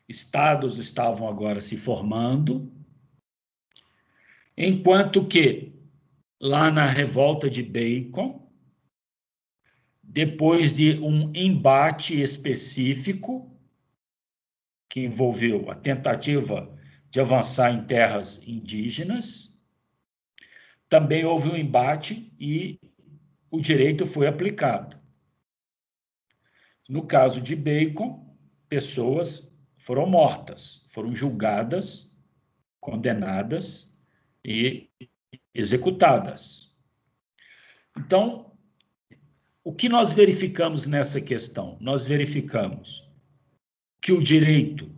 estados estavam agora se formando, enquanto que lá na Revolta de Bacon, depois de um embate específico, que envolveu a tentativa de avançar em terras indígenas, também houve um embate e o direito foi aplicado. No caso de Bacon, pessoas foram mortas, foram julgadas, condenadas e executadas. Então, o que nós verificamos nessa questão? Nós verificamos que o direito,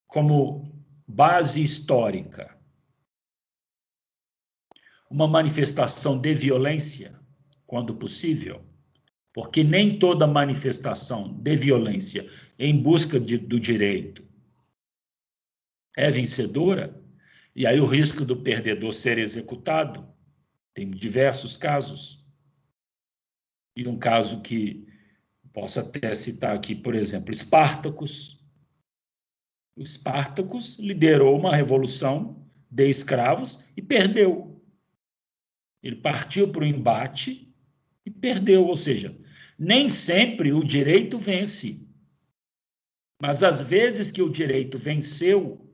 como base histórica, uma manifestação de violência, quando possível, porque nem toda manifestação de violência em busca do direito é vencedora, e aí o risco do perdedor ser executado, tem diversos casos, e um caso que posso até citar aqui, por exemplo, Espartacus. O Espartacus liderou uma revolução de escravos e perdeu. Ele partiu para o embate e perdeu, ou seja, nem sempre o direito vence, mas às vezes que o direito venceu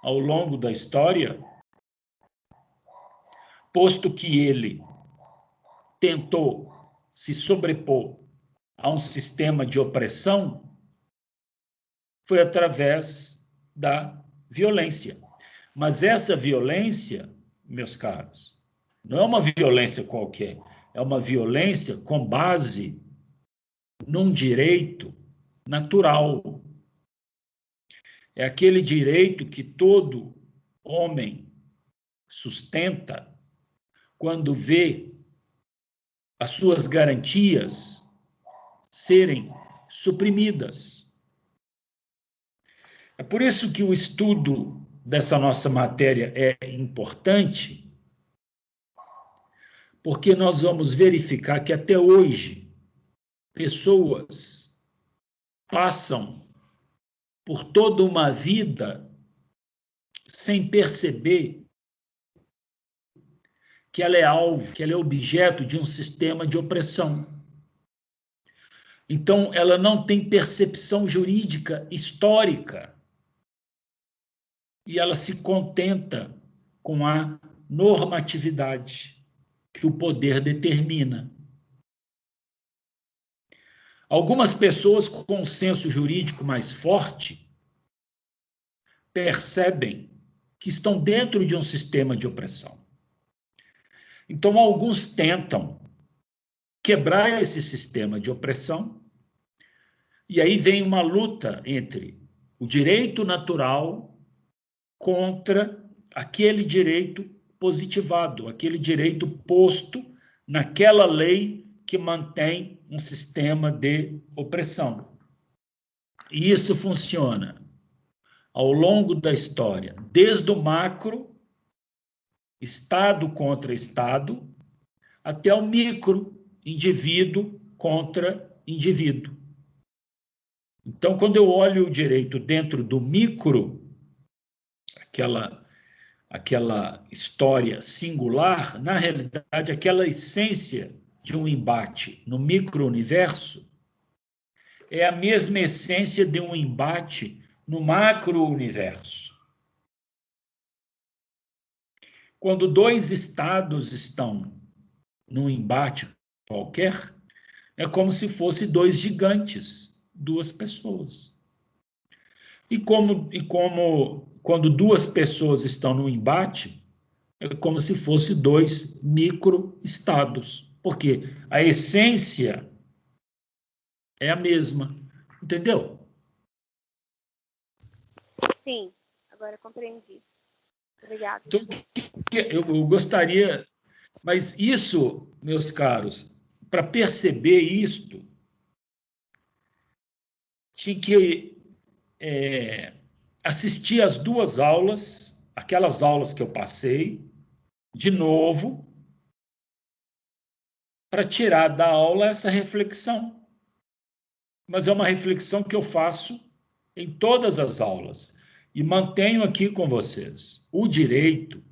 ao longo da história, posto que ele tentou se sobrepor a um sistema de opressão, foi através da violência. Mas essa violência, meus caros, não é uma violência qualquer, é uma violência com base num direito natural. É aquele direito que todo homem sustenta quando vê as suas garantias serem suprimidas. É por isso que o estudo dessa nossa matéria é importante, porque nós vamos verificar que até hoje pessoas passam por toda uma vida sem perceber que ela é alvo, que ela é objeto de um sistema de opressão. Então, ela não tem percepção jurídica histórica e ela se contenta com a normatividade que o poder determina. Algumas pessoas com um senso jurídico mais forte percebem que estão dentro de um sistema de opressão. Então, alguns tentam quebrar esse sistema de opressão, e aí vem uma luta entre o direito natural contra aquele direito positivado, aquele direito posto naquela lei que mantém um sistema de opressão. E isso funciona ao longo da história, desde o macro, Estado contra Estado, até o micro, indivíduo contra indivíduo. Então, quando eu olho o direito dentro do micro, aquela história singular, na realidade, aquela essência de um embate no micro-universo é a mesma essência de um embate no macro-universo. Quando dois estados estão num embate qualquer, é como se fossem dois gigantes, duas pessoas. E como quando duas pessoas estão no embate, é como se fossem dois micro-estados, porque a essência é a mesma, entendeu? Sim, agora compreendi. Obrigada. Então, eu gostaria, mas isso, meus caros, para perceber isto, tinha que assistir às duas aulas, aquelas aulas que eu passei, de novo, para tirar da aula essa reflexão. Mas é uma reflexão que eu faço em todas as aulas e mantenho aqui com vocês. O direito,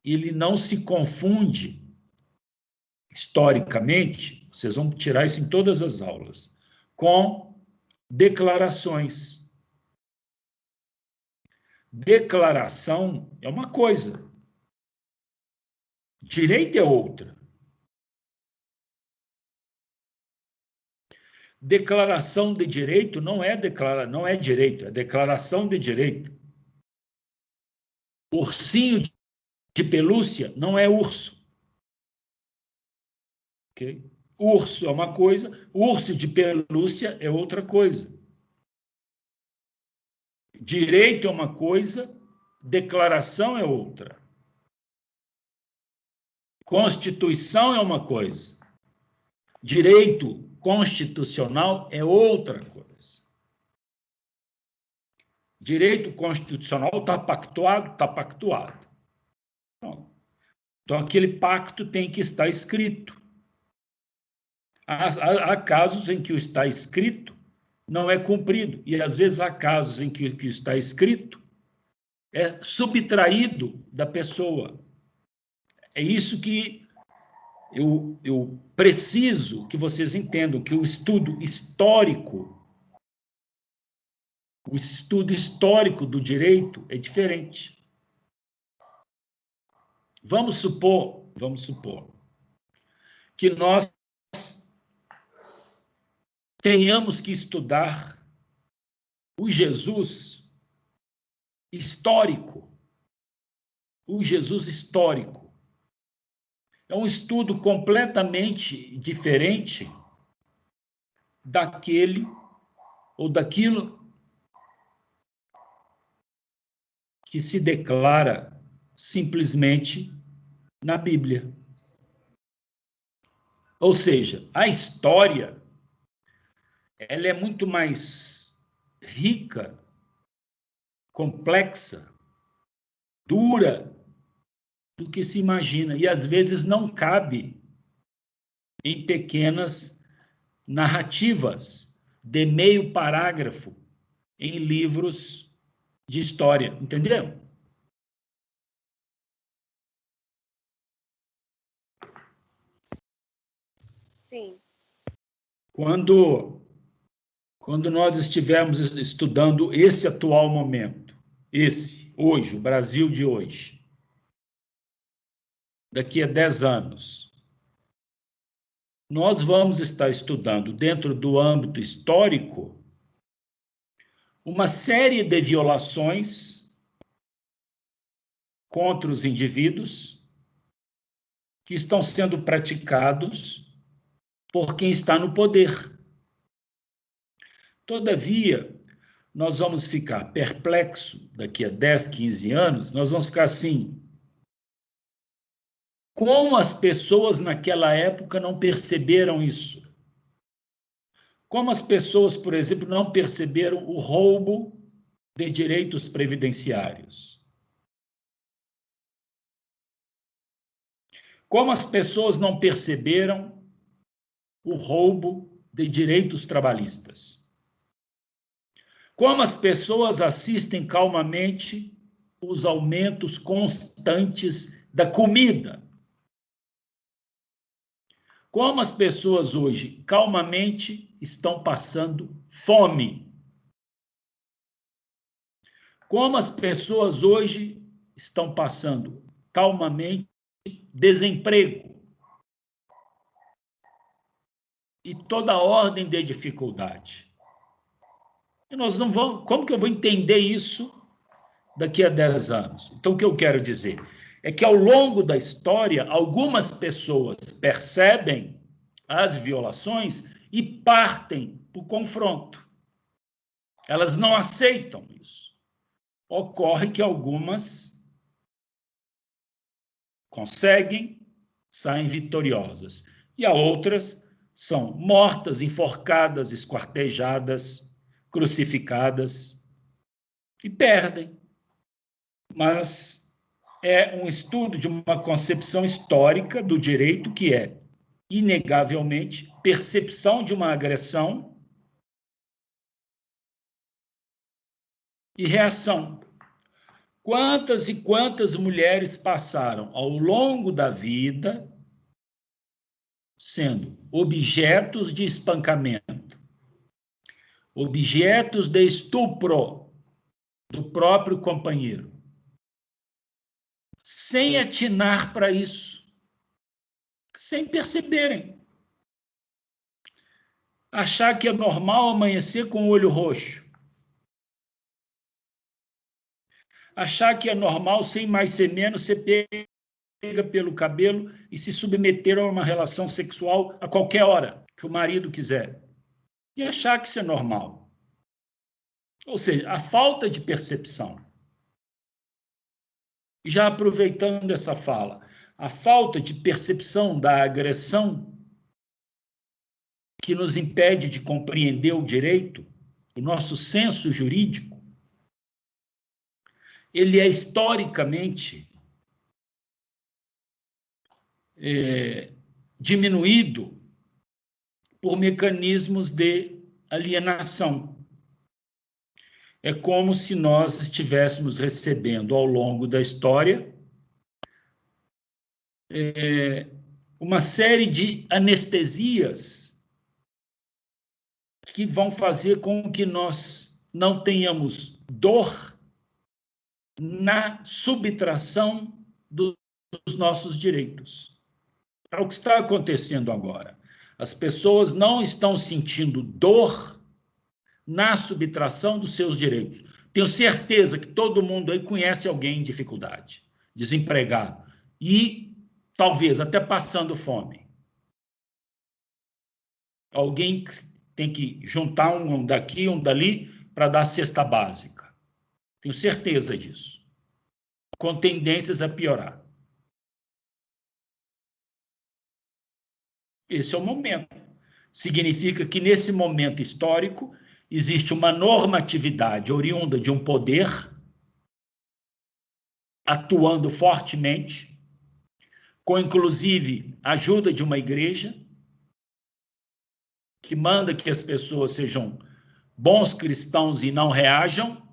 ele não se confunde historicamente, vocês vão tirar isso em todas as aulas, com declarações. Declaração é uma coisa, direito é outra. Declaração de direito não é direito, é declaração de direito. Ursinho de pelúcia não é urso. Okay? Urso é uma coisa, urso de pelúcia é outra coisa. Direito é uma coisa, declaração é outra. Constituição é uma coisa. Direito constitucional é outra coisa. Direito constitucional está pactuado, está pactuado. Então, aquele pacto tem que estar escrito. Há casos em que o está escrito não é cumprido, e às vezes há casos em que o que está escrito é subtraído da pessoa. É isso que eu preciso que vocês entendam, que o estudo histórico do direito é diferente. Vamos supor que nós tenhamos que estudar o Jesus histórico. O Jesus histórico. É um estudo completamente diferente daquele ou daquilo que se declara simplesmente na Bíblia. Ou seja, a história, ela é muito mais rica, complexa, dura do que se imagina, e às vezes não cabe em pequenas narrativas de meio parágrafo em livros de história, entendeu? Sim. Quando nós estivermos estudando esse atual momento, hoje, o Brasil de hoje, daqui a 10 anos, nós vamos estar estudando, dentro do âmbito histórico, uma série de violações contra os indivíduos que estão sendo praticados por quem está no poder. Todavia, nós vamos ficar perplexos daqui a 10, 15 anos, nós vamos ficar assim, como as pessoas naquela época não perceberam isso? Como as pessoas, por exemplo, não perceberam o roubo de direitos previdenciários? Como as pessoas não perceberam o roubo de direitos trabalhistas? Como as pessoas assistem calmamente os aumentos constantes da comida? Como as pessoas hoje, calmamente, estão passando fome? Como as pessoas hoje estão passando calmamente desemprego e toda ordem de dificuldade. E nós não vamos, como que eu vou entender isso daqui a 10 anos? Então, o que eu quero dizer é que, ao longo da história, algumas pessoas percebem as violações e partem para o confronto. Elas não aceitam isso. Ocorre que algumas conseguem, saem vitoriosas, e as outras são mortas, enforcadas, esquartejadas, crucificadas, e perdem. Mas é um estudo de uma concepção histórica do direito que é, inegavelmente, percepção de uma agressão e reação. Quantas e quantas mulheres passaram ao longo da vida sendo objetos de espancamento, objetos de estupro do próprio companheiro, sem atinar para isso, sem perceberem. Achar que é normal amanhecer com o olho roxo. Achar que é normal, sem mais ser menos, ser pega pelo cabelo e se submeter a uma relação sexual a qualquer hora que o marido quiser. E achar que isso é normal. Ou seja, a falta de percepção. E já aproveitando essa fala, a falta de percepção da agressão que nos impede de compreender o direito, o nosso senso jurídico, ele é historicamente diminuído por mecanismos de alienação. É como se nós estivéssemos recebendo, ao longo da história, uma série de anestesias que vão fazer com que nós não tenhamos dor na subtração dos nossos direitos. É o que está acontecendo agora. As pessoas não estão sentindo dor na subtração dos seus direitos. Tenho certeza que todo mundo aí conhece alguém em dificuldade, desempregado, e talvez até passando fome. Alguém tem que juntar um daqui, um dali, para dar a cesta básica. Tenho certeza disso. Com tendências a piorar. Esse é o momento. Significa que, nesse momento histórico, existe uma normatividade oriunda de um poder atuando fortemente, com, inclusive, a ajuda de uma igreja, que manda que as pessoas sejam bons cristãos e não reajam,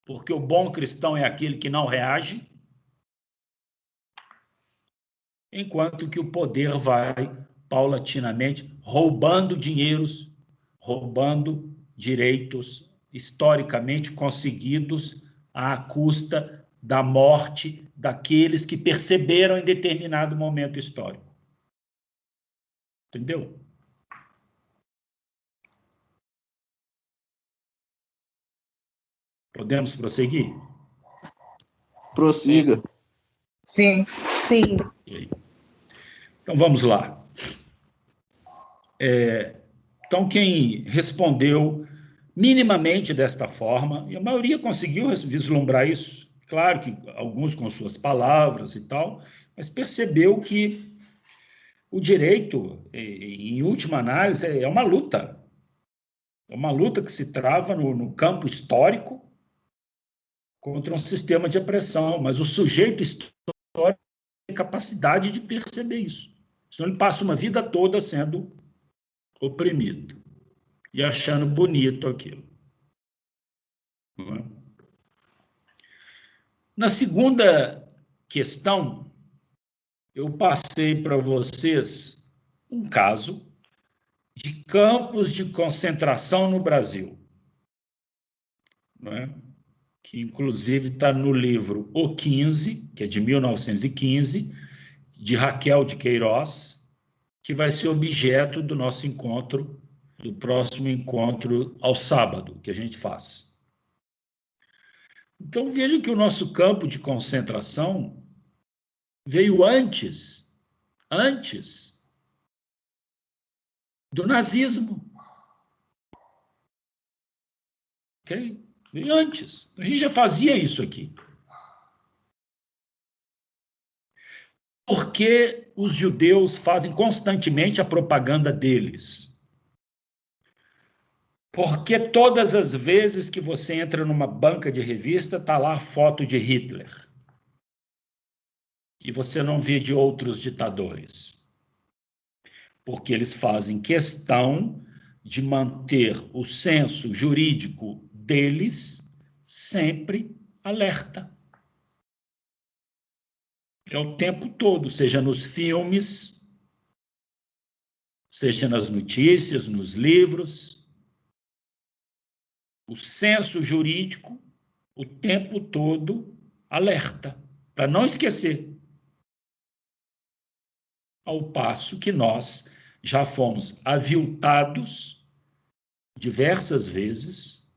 porque o bom cristão é aquele que não reage, enquanto que o poder vai, paulatinamente, roubando dinheiros, roubando direitos historicamente conseguidos à custa da morte daqueles que perceberam em determinado momento histórico. Entendeu? Podemos prosseguir? Prossiga. Sim. Sim. Então, vamos lá. Então, quem respondeu minimamente desta forma, e a maioria conseguiu vislumbrar isso, claro que alguns com suas palavras e tal, mas percebeu que o direito, em última análise, é uma luta. É uma luta que se trava no campo histórico contra um sistema de opressão, mas o sujeito histórico tem capacidade de perceber isso. Senão ele passa uma vida toda sendo oprimido e achando bonito aquilo. Na segunda questão, eu passei para vocês um caso de campos de concentração no Brasil, não é? Que inclusive está no livro O 15, que é de 1915, de Raquel de Queiroz, que vai ser objeto do nosso encontro, do próximo encontro ao sábado, que a gente faz. Então, veja que o nosso campo de concentração veio antes do nazismo. Ok? Veio antes. A gente já fazia isso aqui. Porque os judeus fazem constantemente a propaganda deles. Porque todas as vezes que você entra numa banca de revista, está lá a foto de Hitler. E você não vê de outros ditadores. Porque eles fazem questão de manter o senso jurídico deles sempre alerta. É o tempo todo, seja nos filmes, seja nas notícias, nos livros. O senso jurídico, o tempo todo, alerta, para não esquecer. Ao passo que nós já fomos aviltados diversas vezes,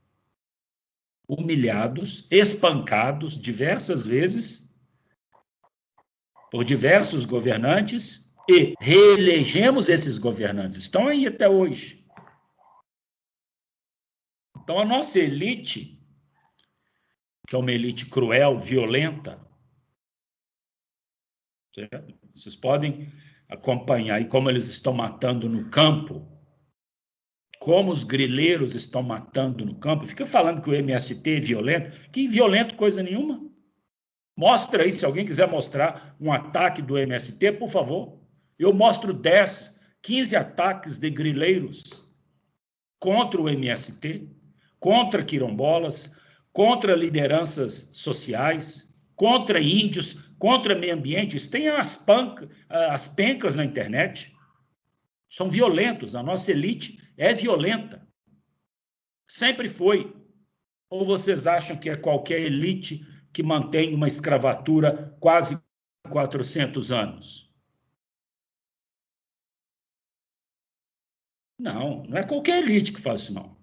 humilhados, espancados diversas vezes por diversos governantes e reelegemos esses governantes. Estão aí até hoje. Então, a nossa elite, que é uma elite cruel, violenta, certo? Vocês podem acompanhar aí como eles estão matando no campo, como os grileiros estão matando no campo. Fica falando que o MST é violento. Que violento coisa nenhuma. Mostra aí, se alguém quiser mostrar um ataque do MST, por favor. Eu mostro 10, 15 ataques de grileiros contra o MST, contra quilombolas, contra lideranças sociais, contra índios, contra meio ambiente. Isso tem as pencas na internet. São violentos. A nossa elite é violenta. Sempre foi. Ou vocês acham que é qualquer elite que mantém uma escravatura quase 400 anos? Não, não é qualquer elite que faz isso, não.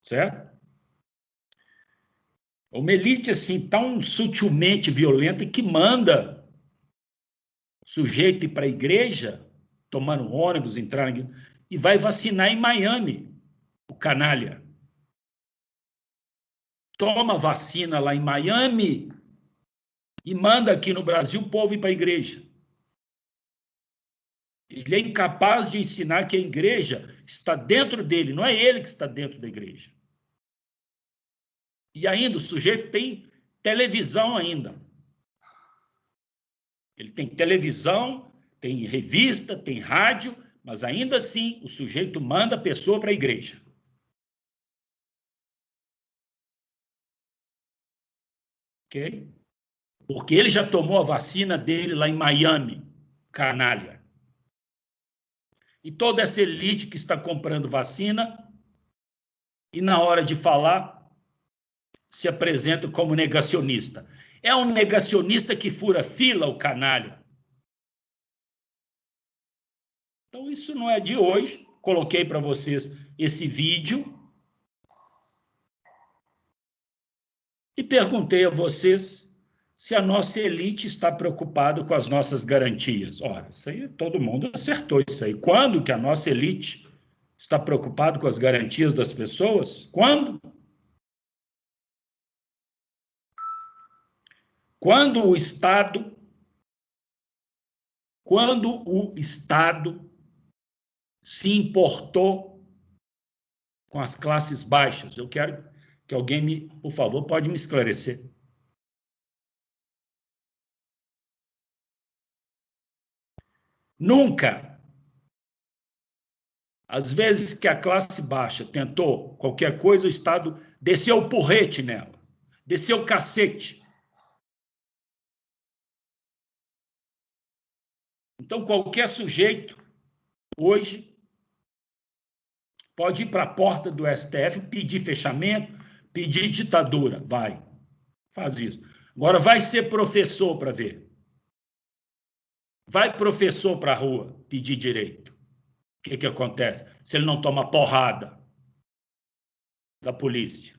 Certo? Uma elite assim tão sutilmente violenta que manda o sujeito ir para a igreja, tomando ônibus, entrar e vai vacinar em Miami, o canalha. Toma vacina lá em Miami e manda aqui no Brasil o povo ir para a igreja. Ele é incapaz de ensinar que a igreja está dentro dele, não é ele que está dentro da igreja. E ainda o sujeito tem televisão ainda. Ele tem televisão, tem revista, tem rádio, mas ainda assim o sujeito manda a pessoa para a igreja. Ok? Porque ele já tomou a vacina dele lá em Miami, canalha. E toda essa elite que está comprando vacina e na hora de falar se apresenta como negacionista. É um negacionista que fura fila, o canalha. Então, isso não é de hoje. Coloquei para vocês esse vídeo e perguntei a vocês se a nossa elite está preocupada com as nossas garantias. Ora, isso aí todo mundo acertou isso aí. Quando que a nossa elite está preocupada com as garantias das pessoas? Quando? Quando o Estado se importou com as classes baixas. Eu quero que alguém por favor, pode me esclarecer. Nunca. Às vezes que a classe baixa tentou qualquer coisa, o Estado desceu o porrete nela, desceu o cacete. Então, qualquer sujeito, hoje, pode ir para a porta do STF, pedir fechamento, pedir ditadura. Vai, faz isso. Agora, vai ser professor para ver. Vai professor para a rua pedir direito. O que acontece? Se ele não toma porrada da polícia.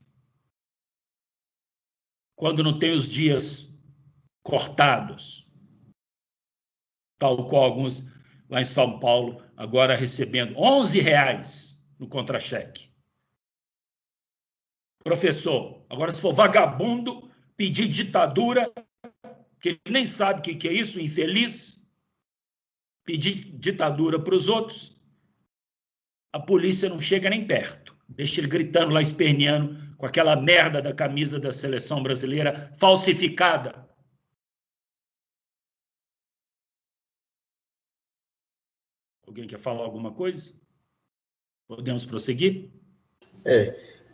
Quando não tem os dias cortados. Tal qual alguns lá em São Paulo, agora recebendo R$11 no contra-cheque. Professor, agora se for vagabundo, pedir ditadura, que ele nem sabe o que é isso, infeliz, pedir ditadura para os outros, a polícia não chega nem perto. Deixa ele gritando lá, esperneando, com aquela merda da camisa da seleção brasileira falsificada. Alguém quer falar alguma coisa? Podemos prosseguir?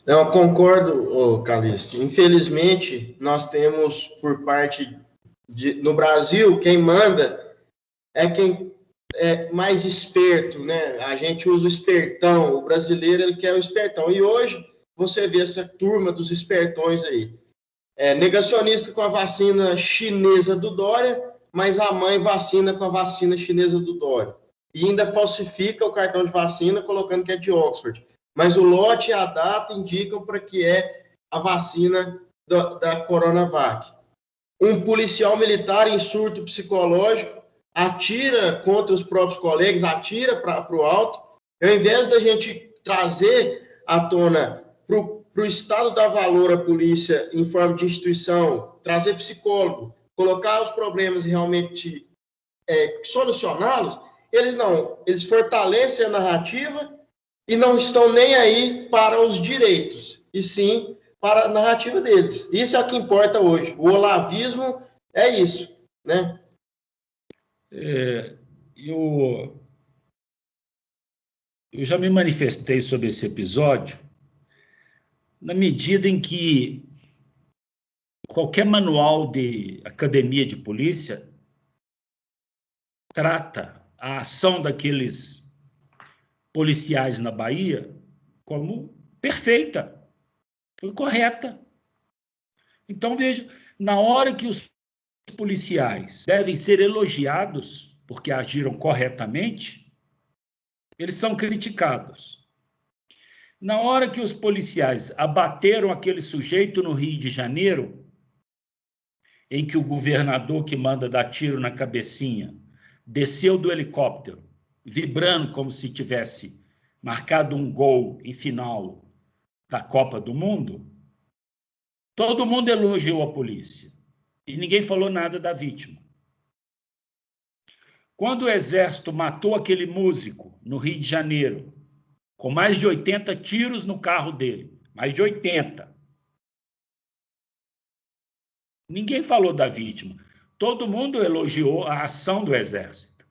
Eu concordo, Calixto. Infelizmente, nós temos por parte no Brasil, quem manda é quem é mais esperto, né? A gente usa o espertão, o brasileiro ele quer o espertão. E hoje você vê essa turma dos espertões aí. Negacionista com a vacina chinesa do Dória, mas a mãe vacina com a vacina chinesa do Dória. E ainda falsifica o cartão de vacina colocando que é de Oxford. Mas o lote e a data indicam para que é a vacina da Coronavac. Um policial militar em surto psicológico atira contra os próprios colegas, atira para o alto. Ao invés da gente trazer à tona para o Estado dar valor à polícia em forma de instituição, trazer psicólogo, colocar os problemas e realmente solucioná-los, eles fortalecem a narrativa e não estão nem aí para os direitos, e sim para a narrativa deles. Isso é o que importa hoje. O olavismo é isso, né? Eu já me manifestei sobre esse episódio na medida em que qualquer manual de academia de polícia trata a ação daqueles policiais na Bahia como perfeita, foi correta. Então, veja, na hora que os policiais devem ser elogiados porque agiram corretamente, eles são criticados. Na hora que os policiais abateram aquele sujeito no Rio de Janeiro, em que o governador que manda dar tiro na cabecinha desceu do helicóptero, vibrando como se tivesse marcado um gol em final da Copa do Mundo, todo mundo elogiou a polícia e ninguém falou nada da vítima. Quando o Exército matou aquele músico no Rio de Janeiro, com mais de 80 tiros no carro dele, mais de 80, ninguém falou da vítima. Todo mundo elogiou a ação do Exército.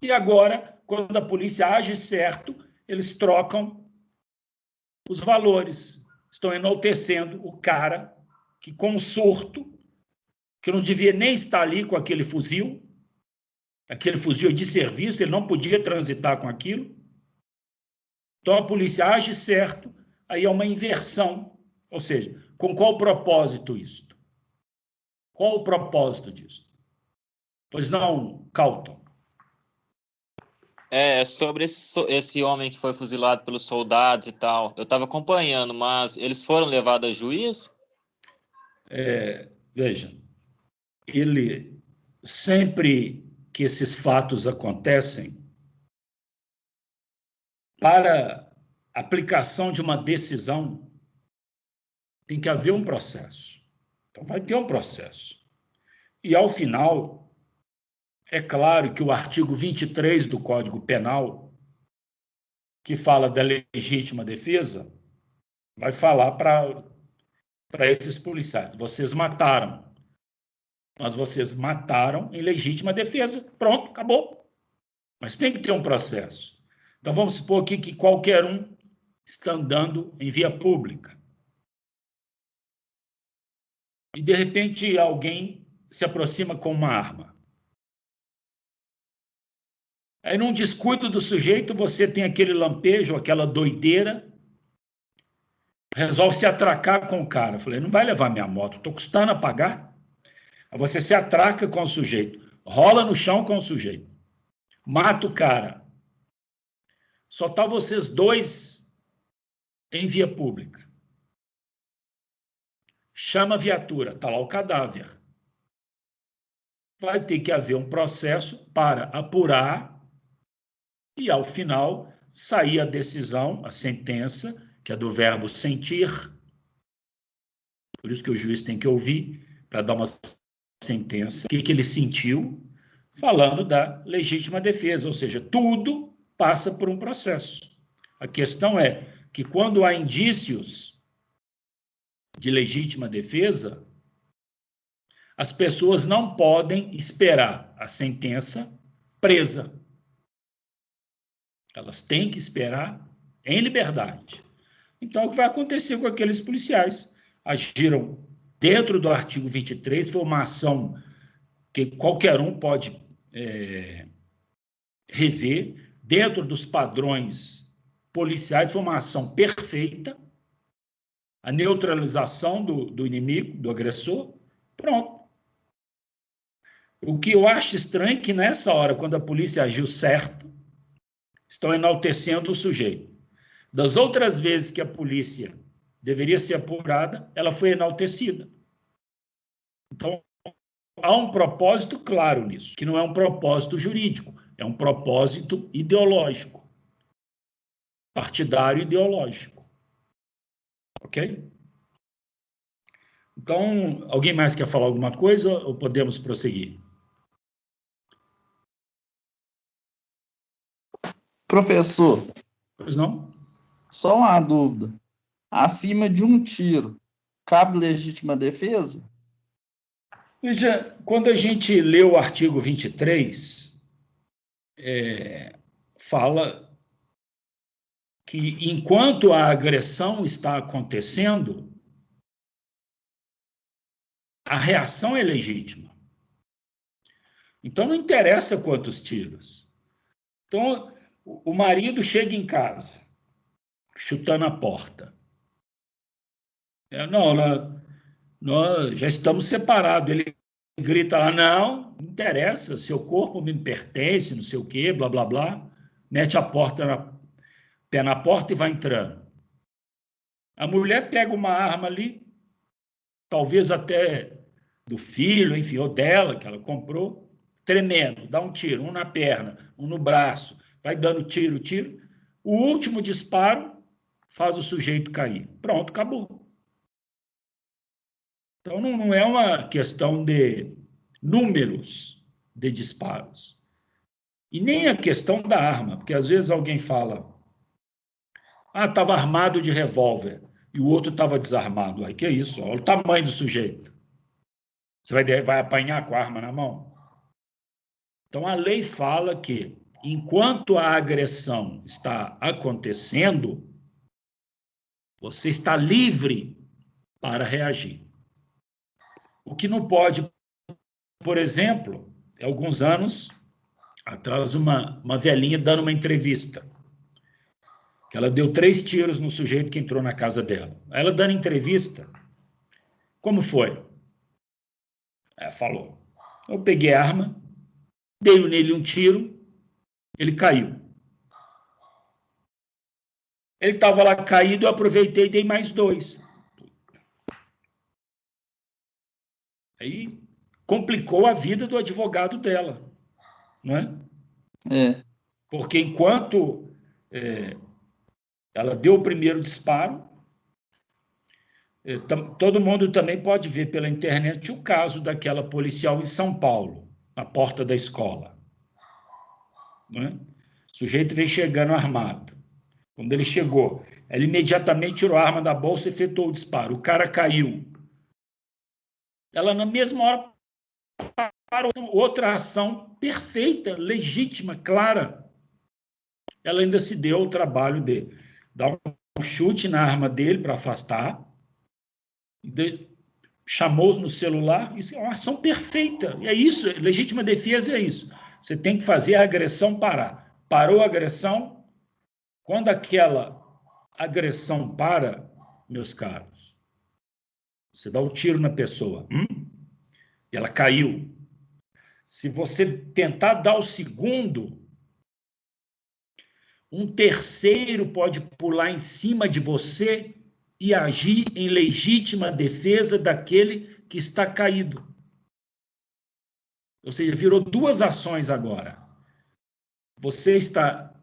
E agora, quando a polícia age certo, eles trocam os valores. Estão enaltecendo o cara que, com um surto, que não devia nem estar ali com aquele fuzil de serviço, ele não podia transitar com aquilo. Então, a polícia age certo, aí é uma inversão. Ou seja, com qual propósito isso? Qual o propósito disso? Pois não, Calton? Sobre esse homem que foi fuzilado pelos soldados e tal, eu estava acompanhando, mas eles foram levados a juiz? Veja, ele, sempre que esses fatos acontecem, para aplicação de uma decisão, tem que haver um processo. Então, vai ter um processo. E, ao final, é claro que o artigo 23 do Código Penal, que fala da legítima defesa, vai falar para esses policiais: vocês mataram, mas vocês mataram em legítima defesa. Pronto, acabou. Mas tem que ter um processo. Então, vamos supor aqui que qualquer um está andando em via pública. E, de repente, alguém se aproxima com uma arma. Aí, num descuido do sujeito, você tem aquele lampejo, aquela doideira, resolve se atracar com o cara. Eu falei: não vai levar minha moto, estou custando a pagar. Aí você se atraca com o sujeito, rola no chão com o sujeito, mata o cara. Só tá vocês dois em via pública. Chama a viatura, está lá o cadáver. Vai ter que haver um processo para apurar e, ao final, sair a decisão, a sentença, que é do verbo sentir. Por isso que o juiz tem que ouvir para dar uma sentença. O que ele sentiu, falando da legítima defesa, ou seja, tudo passa por um processo. A questão é que, quando há indícios de legítima defesa, as pessoas não podem esperar a sentença presa. Elas têm que esperar em liberdade. Então, o que vai acontecer com aqueles policiais? Agiram dentro do artigo 23, foi uma ação que qualquer um pode rever, dentro dos padrões policiais, foi uma ação perfeita, a neutralização do inimigo, do agressor, pronto. O que eu acho estranho é que, nessa hora, quando a polícia agiu certo, estão enaltecendo o sujeito. Das outras vezes que a polícia deveria ser apurada, ela foi enaltecida. Então, há um propósito claro nisso, que não é um propósito jurídico, é um propósito ideológico, partidário ideológico. Ok? Então, alguém mais quer falar alguma coisa ou podemos prosseguir? Professor. Pois não? Só uma dúvida. Acima de um tiro, cabe legítima defesa? Veja, quando a gente lê o artigo 23, fala que, enquanto a agressão está acontecendo, a reação é legítima. Então, não interessa quantos tiros. Então, o marido chega em casa, chutando a porta. Nós já estamos separados. Ele grita lá: não interessa, seu corpo me pertence, não sei o quê, blá, blá, blá. Mete a porta pé na porta e vai entrando. A mulher pega uma arma ali, talvez até do filho, enfim, ou dela, que ela comprou, tremendo, dá um tiro, um na perna, um no braço, vai dando tiro. O último disparo faz o sujeito cair. Pronto, acabou. Então, não é uma questão de números de disparos. E nem a questão da arma, porque às vezes alguém fala, estava armado de revólver, e o outro estava desarmado. Aí, que é isso? Olha o tamanho do sujeito. Você vai apanhar com a arma na mão? Então, a lei fala que, enquanto a agressão está acontecendo, você está livre para reagir. O que não pode, por exemplo, alguns anos atrás, uma velhinha dando uma entrevista. Ela deu 3 tiros no sujeito que entrou na casa dela. Ela dando entrevista, como foi? Ela falou, eu peguei a arma, dei nele um tiro, ele caiu. Ele estava lá caído, eu aproveitei e dei mais 2. Aí complicou a vida do advogado dela, não é? Porque enquanto ela deu o primeiro disparo, todo mundo também pode ver pela internet o caso daquela policial em São Paulo, na porta da escola. Não é? O sujeito veio chegando armado. Quando ele chegou, ela imediatamente tirou a arma da bolsa e efetuou o disparo. O cara caiu. Ela, na mesma hora, parou. Outra ação perfeita, legítima, clara. Ela ainda se deu o trabalho de dar um chute na arma dele para afastar, chamou no celular. Isso é uma ação perfeita. E é isso, legítima defesa é isso. Você tem que fazer a agressão parar. Parou a agressão, quando aquela agressão para, meus caros, você dá um tiro na pessoa, e ela caiu. Se você tentar dar o segundo, um terceiro pode pular em cima de você e agir em legítima defesa daquele que está caído. Ou seja, virou 2 ações agora. Você está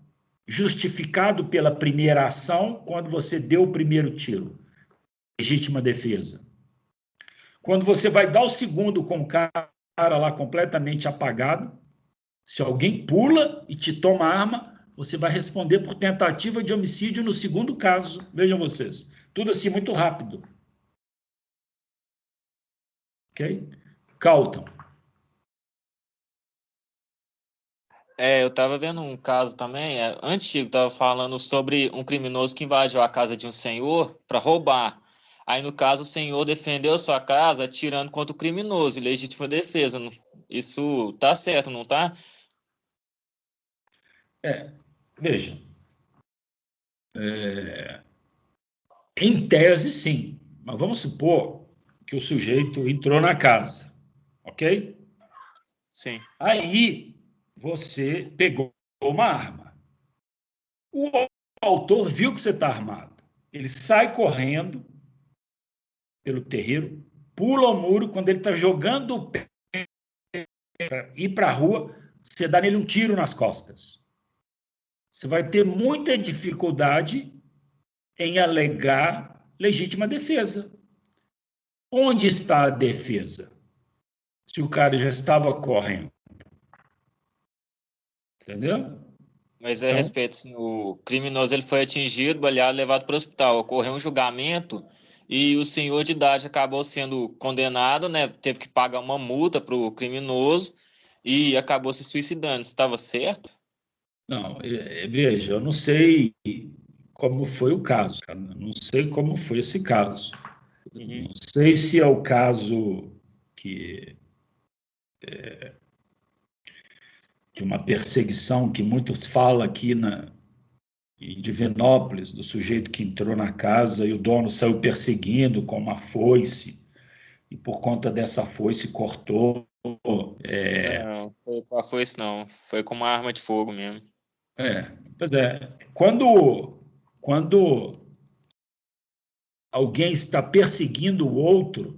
justificado pela primeira ação quando você deu o primeiro tiro. Legítima defesa. Quando você vai dar o segundo com o cara lá completamente apagado, se alguém pula e te toma a arma, você vai responder por tentativa de homicídio no segundo caso. Vejam vocês. Tudo assim muito rápido. Ok? Calton. Eu estava vendo um caso também, antigo, estava falando sobre um criminoso que invadiu a casa de um senhor para roubar. Aí, no caso, o senhor defendeu a sua casa atirando contra o criminoso, em legítima defesa. Isso tá certo, não tá? Veja. Em tese, sim. Mas vamos supor que o sujeito entrou na casa, ok? Sim. Aí, você pegou uma arma. O autor viu que você está armado. Ele sai correndo pelo terreiro, pula o muro. Quando ele está jogando o pé para ir para a rua, você dá nele um tiro nas costas. Você vai ter muita dificuldade em alegar legítima defesa. Onde está a defesa? Se o cara já estava correndo. Entendeu? Mas a respeito, assim, o criminoso ele foi atingido, baleado, levado para o hospital. Ocorreu um julgamento e o senhor de idade acabou sendo condenado, né? Teve que pagar uma multa para o criminoso e acabou se suicidando. Estava certo? Não, veja, eu não sei como foi o caso, cara. Não sei como foi esse caso. Não sei se é o caso de uma perseguição que muitos falam aqui em Divinópolis, do sujeito que entrou na casa e o dono saiu perseguindo com uma foice, e por conta dessa foice cortou. Não, foi com a foice não. Foi com uma arma de fogo mesmo. Pois é. Quando quando alguém está perseguindo o outro,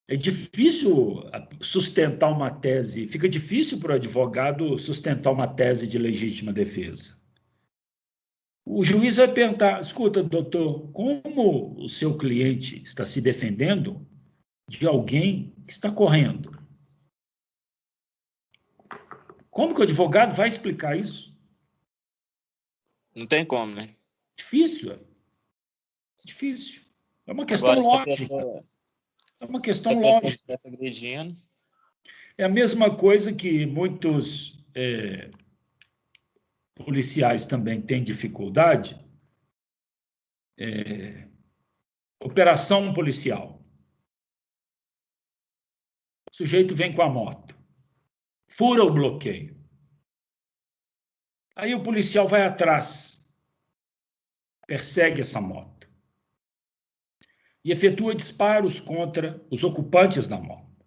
é difícil sustentar uma tese, fica difícil para o advogado sustentar uma tese de legítima defesa. O juiz vai perguntar, escuta, doutor, como o seu cliente está se defendendo de alguém que está correndo? Como que o advogado vai explicar isso? Não tem como, né? Difícil. Difícil. É uma questão Agora, lógica. É uma questão se a pessoa lógica. estivesse agredindo... É a mesma coisa que muitos policiais também têm dificuldade. Operação policial. O sujeito vem com a moto, fura o bloqueio. Aí o policial vai atrás, persegue essa moto e efetua disparos contra os ocupantes da moto.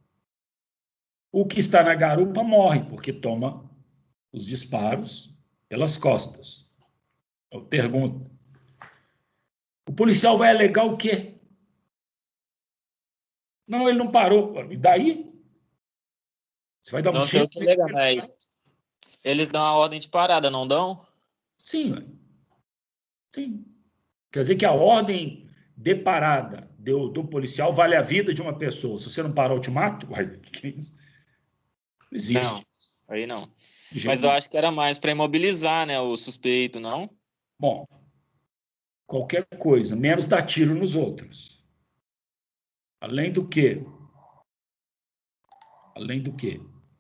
O que está na garupa morre, porque toma os disparos pelas costas. Eu pergunto, o policial vai alegar o quê? Não, ele não parou. E daí? Você vai dar um Não tiro? tem o que alegar, mas eles dão a ordem de parada, não dão? Sim. Sim. Quer dizer que a ordem de parada do policial vale a vida de uma pessoa. Se você não parar, eu te mato? Uai, que é isso? Não existe. Não, aí não. Mas eu acho que era mais para imobilizar, né, o suspeito, não? Bom, qualquer coisa, menos dar tiro nos outros. Além do que,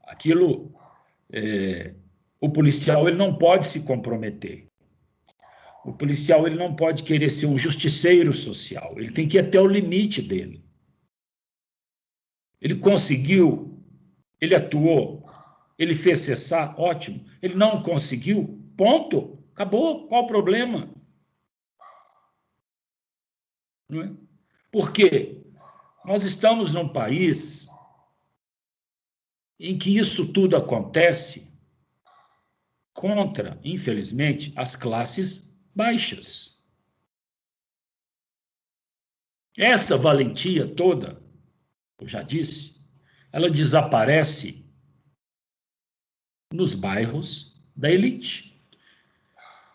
aquilo, o policial ele não pode se comprometer. O policial ele não pode querer ser um justiceiro social. Ele tem que ir até o limite dele. Ele conseguiu, ele atuou, ele fez cessar, ótimo. Ele não conseguiu, ponto, acabou. Qual o problema? Não é? Por quê? Nós estamos num país em que isso tudo acontece contra, infelizmente, as classes baixas. Essa valentia toda, eu já disse, ela desaparece nos bairros da elite.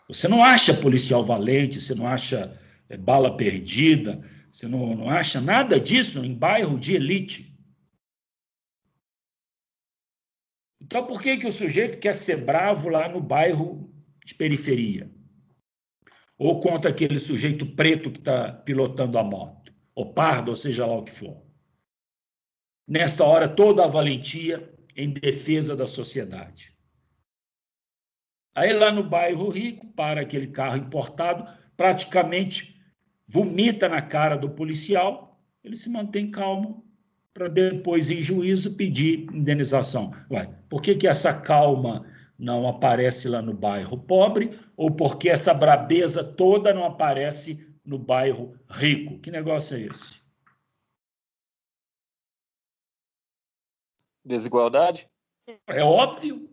Você não acha policial valente, você não acha bala perdida, você não acha nada disso em bairro de elite. Então, por que o sujeito quer ser bravo lá no bairro de periferia? Ou contra aquele sujeito preto que está pilotando a moto? Ou pardo, ou seja lá o que for. Nessa hora, toda a valentia em defesa da sociedade. Aí lá no bairro rico, para aquele carro importado, praticamente vomita na cara do policial, ele se mantém calmo para depois, em juízo, pedir indenização. Ué, por que essa calma não aparece lá no bairro pobre, ou por que essa brabeza toda não aparece no bairro rico? Que negócio é esse? Desigualdade? É óbvio.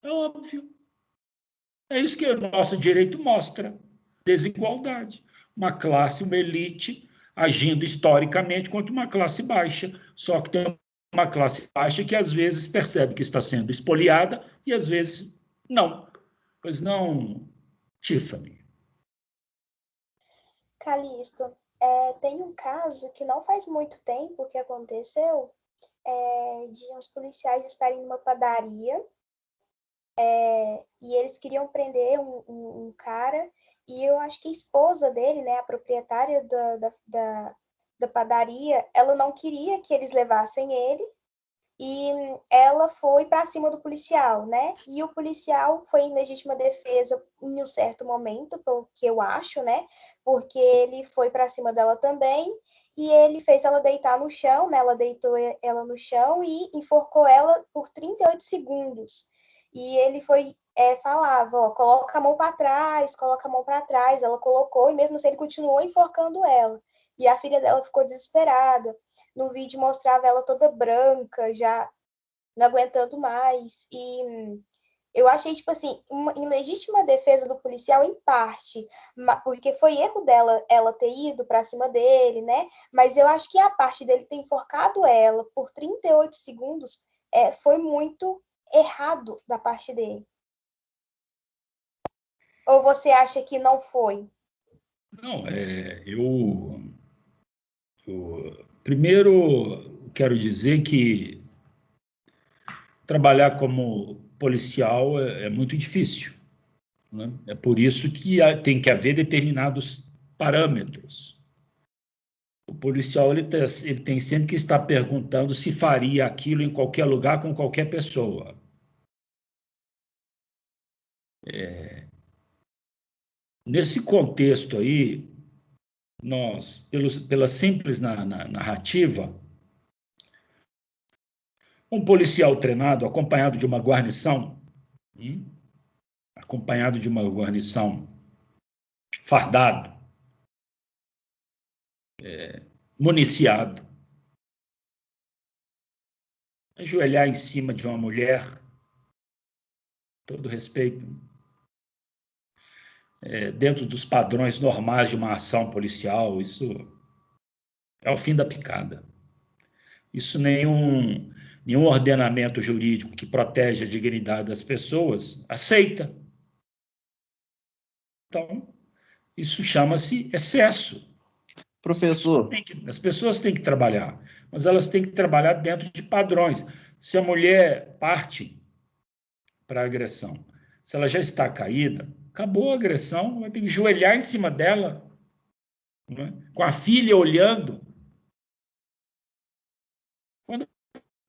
É óbvio. É isso que o nosso direito mostra. Desigualdade. Uma classe, uma elite, agindo historicamente contra uma classe baixa. Só que tem uma classe baixa que às vezes percebe que está sendo espoliada e às vezes não. Pois não, Tiffany? Calixto, tem um caso que não faz muito tempo que aconteceu, de uns policiais estarem numa padaria, e eles queriam prender um cara, e eu acho que a esposa dele, né, a proprietária da padaria, ela não queria que eles levassem ele, e ela foi para cima do policial, né? E o policial foi em legítima defesa em um certo momento, pelo que eu acho, né? Porque ele foi para cima dela também e ele fez ela deitar no chão, né? Ela deitou ela no chão e enforcou ela por 38 segundos. E ele falava, ó, coloca a mão para trás, coloca a mão para trás. Ela colocou e mesmo assim ele continuou enforcando ela. E a filha dela ficou desesperada. No vídeo mostrava ela toda branca, já não aguentando mais. E Eu achei, tipo assim, em legítima defesa do policial em parte, porque foi erro dela ela ter ido para cima dele, né? Mas eu acho que a parte dele ter enforcado ela por 38 segundos foi muito errado da parte dele. Ou você acha que não foi? Não, primeiro quero dizer que trabalhar como policial é muito difícil, né? É por isso que tem que haver determinados parâmetros. O policial ele tem sempre que estar perguntando se faria aquilo em qualquer lugar com qualquer pessoa. Nesse contexto aí, nós, pela simples narrativa, um policial treinado, acompanhado de uma guarnição, fardado, municiado, ajoelhar em cima de uma mulher, todo respeito, dentro dos padrões normais de uma ação policial, isso é o fim da picada. Isso nenhum ordenamento jurídico que protege a dignidade das pessoas aceita. Então, isso chama-se excesso. Professor. As pessoas têm que trabalhar, mas elas têm que trabalhar dentro de padrões. Se a mulher parte para a agressão, se ela já está caída, acabou a agressão, vai ter que ajoelhar em cima dela, né? Com a filha olhando. Quando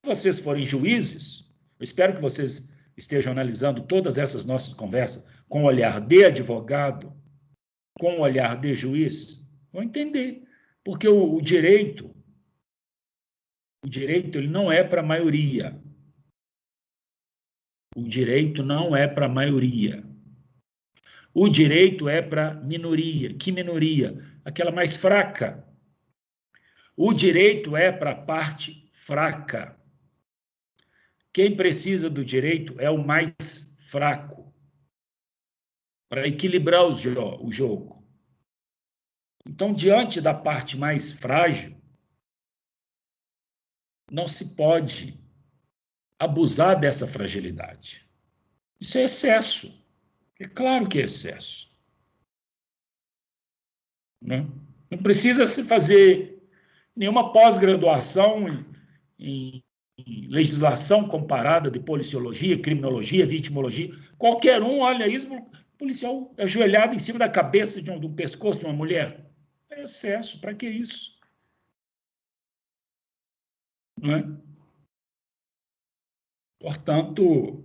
vocês forem juízes, eu espero que vocês estejam analisando todas essas nossas conversas com o olhar de advogado, com o olhar de juiz, vão entender. Porque o direito ele não é para a maioria. O direito não é para a maioria. O direito é para a minoria. Que minoria? Aquela mais fraca. O direito é para a parte fraca. Quem precisa do direito é o mais fraco, para equilibrar o jogo. Então, diante da parte mais frágil, não se pode abusar dessa fragilidade. Isso é excesso. É claro que é excesso. Né? Não precisa se fazer nenhuma pós-graduação em legislação comparada de policiologia, criminologia, vitimologia. Qualquer um olha isso, policial ajoelhado em cima da cabeça do pescoço de uma mulher. É excesso. Para que isso? Não é? Portanto,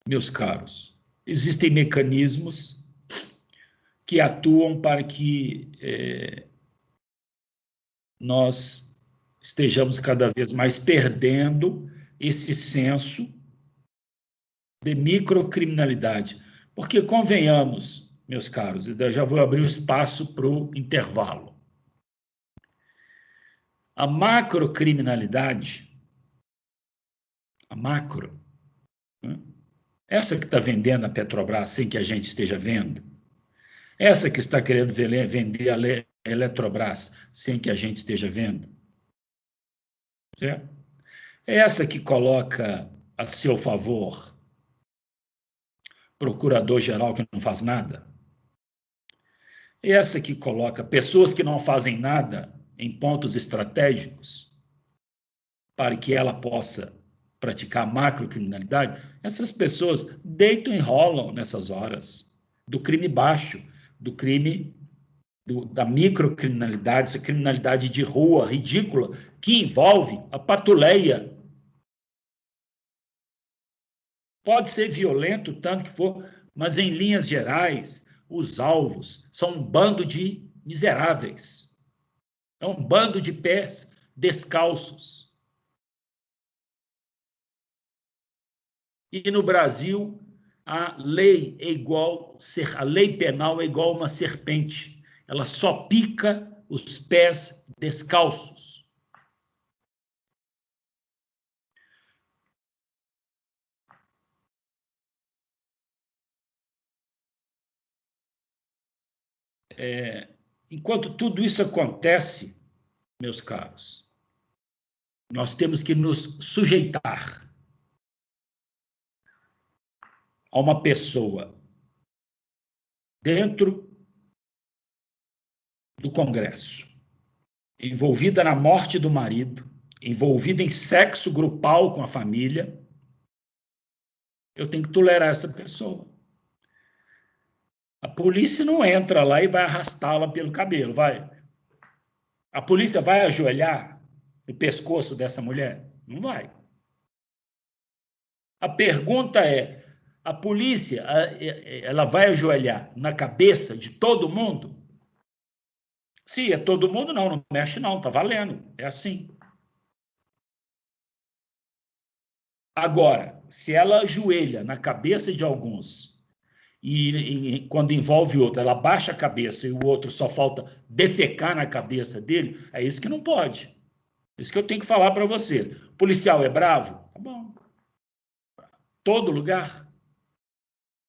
meus caros, existem mecanismos que atuam para que nós estejamos cada vez mais perdendo esse senso de microcriminalidade. Porque, convenhamos, meus caros, eu já vou abrir o espaço para o intervalo. A macrocriminalidade, essa que está vendendo a Petrobras sem que a gente esteja vendo, essa que está querendo vender a Eletrobras sem que a gente esteja vendo, certo? Essa que coloca a seu favor procurador-geral que não faz nada, essa que coloca pessoas que não fazem nada em pontos estratégicos para que ela possa praticar macrocriminalidade, essas pessoas deitam e rolam nessas horas do crime baixo, do crime da microcriminalidade, essa criminalidade de rua ridícula que envolve a patuleia. Pode ser violento, tanto que for, mas em linhas gerais, os alvos são um bando de miseráveis. É um bando de pés descalços. E no Brasil, a lei penal é igual a uma serpente. Ela só pica os pés descalços. enquanto tudo isso acontece, meus caros, nós temos que nos sujeitar a uma pessoa dentro do Congresso, envolvida na morte do marido, envolvida em sexo grupal com a família. Eu tenho que tolerar essa pessoa. A polícia não entra lá e vai arrastá-la pelo cabelo, vai. A polícia vai ajoelhar no pescoço dessa mulher? Não vai. A pergunta é, a polícia, ela vai ajoelhar na cabeça de todo mundo? Se é todo mundo, não mexe não, tá valendo, é assim. Agora, se ela ajoelha na cabeça de alguns e quando envolve outro, ela baixa a cabeça e o outro só falta defecar na cabeça dele, é isso que não pode. Isso que eu tenho que falar para vocês. O policial é bravo? Tá bom. Todo lugar?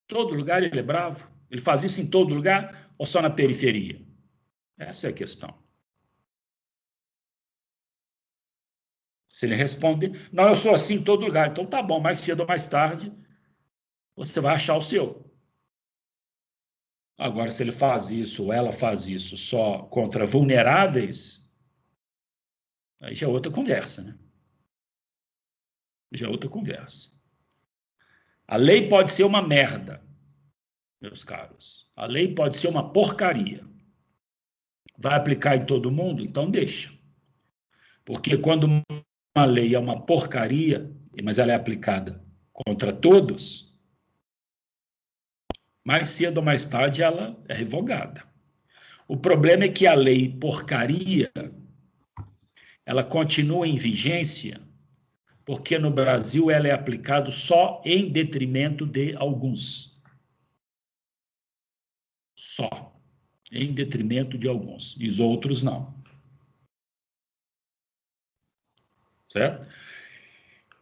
Todo lugar ele é bravo? Ele faz isso em todo lugar ou só na periferia? Essa é a questão. Se ele responde, não, eu sou assim em todo lugar, então tá bom, mais cedo ou mais tarde você vai achar o seu. Agora, se ele faz isso ou ela faz isso só contra vulneráveis, aí já é outra conversa, né? Já é outra conversa. A lei pode ser uma merda, meus caros. A lei pode ser uma porcaria. Vai aplicar em todo mundo? Então deixa. Porque quando uma lei é uma porcaria, mas ela é aplicada contra todos, mais cedo ou mais tarde ela é revogada. O problema é que a lei porcaria, ela continua em vigência, porque no Brasil ela é aplicada só em detrimento de alguns. Só. Em detrimento de alguns. E os outros não. Certo?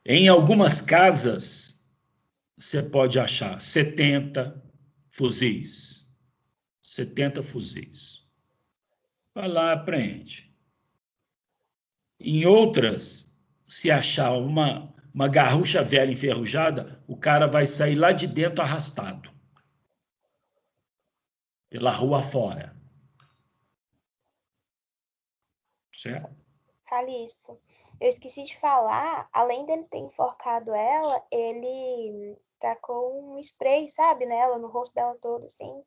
Em algumas casas, você pode achar 70 fuzis. 70 fuzis. Vai lá, apreende. Em outras, se achar uma garrucha velha enferrujada, o cara vai sair lá de dentro arrastado. Pela rua fora. Certo? Calixto, eu esqueci de falar, além dele ter enforcado ela, ele tacou um spray, sabe, nela, no rosto dela todo, assim.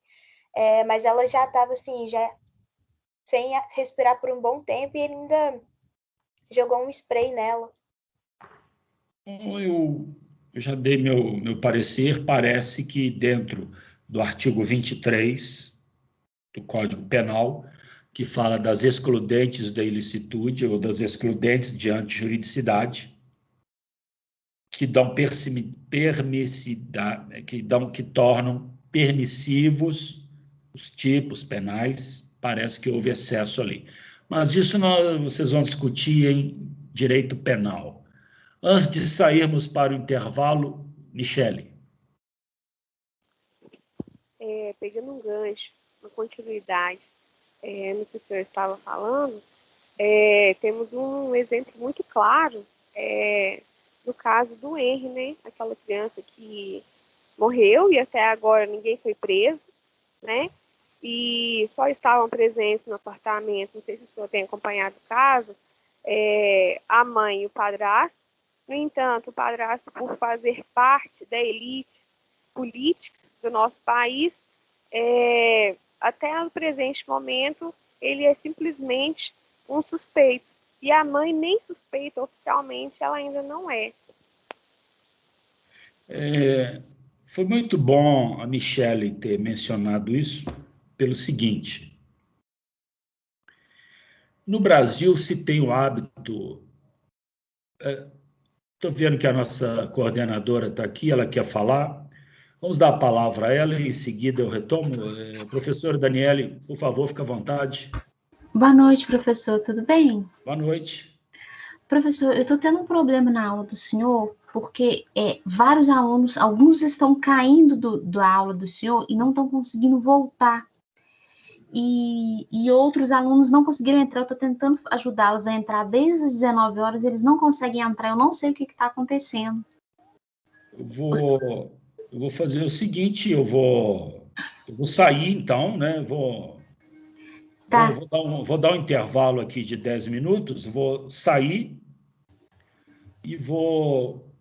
Mas ela já estava, assim, já sem respirar por um bom tempo, e ele ainda jogou um spray nela. Eu já dei meu parecer, parece que dentro do artigo 23 do Código Penal, que fala das excludentes da ilicitude ou das excludentes de antijuridicidade, que dão permissividade, que tornam permissivos os tipos penais, parece que houve excesso ali. Mas isso vocês vão discutir em direito penal. Antes de sairmos para o intervalo, Michele. Pegando um gancho, uma continuidade no que o senhor estava falando, temos um exemplo muito claro no caso do Henry, né? Aquela criança que morreu e até agora ninguém foi preso, né? E só estavam presentes no apartamento, não sei se o senhor tem acompanhado o caso, a mãe e o padrasto. No entanto, o padrasto, por fazer parte da elite política do nosso país, até o presente momento, ele é simplesmente um suspeito. E a mãe nem suspeita oficialmente, ela ainda não é. Foi muito bom a Michele ter mencionado isso pelo seguinte. No Brasil se tem o hábito... Estou vendo que a nossa coordenadora está aqui, ela quer falar. Vamos dar a palavra a ela e em seguida eu retomo. Professora Daniele, por favor, fique à vontade. Boa noite, professor, tudo bem? Boa noite. Professor, eu estou tendo um problema na aula do senhor, porque vários alunos, alguns estão caindo da aula do senhor e não estão conseguindo voltar. e outros alunos não conseguiram entrar. Eu estou tentando ajudá-los a entrar desde as 19 horas, eles não conseguem entrar, eu não sei o que está acontecendo. Eu vou fazer o seguinte, eu vou sair então, né? Vou dar um intervalo aqui de 10 minutos, vou sair e vou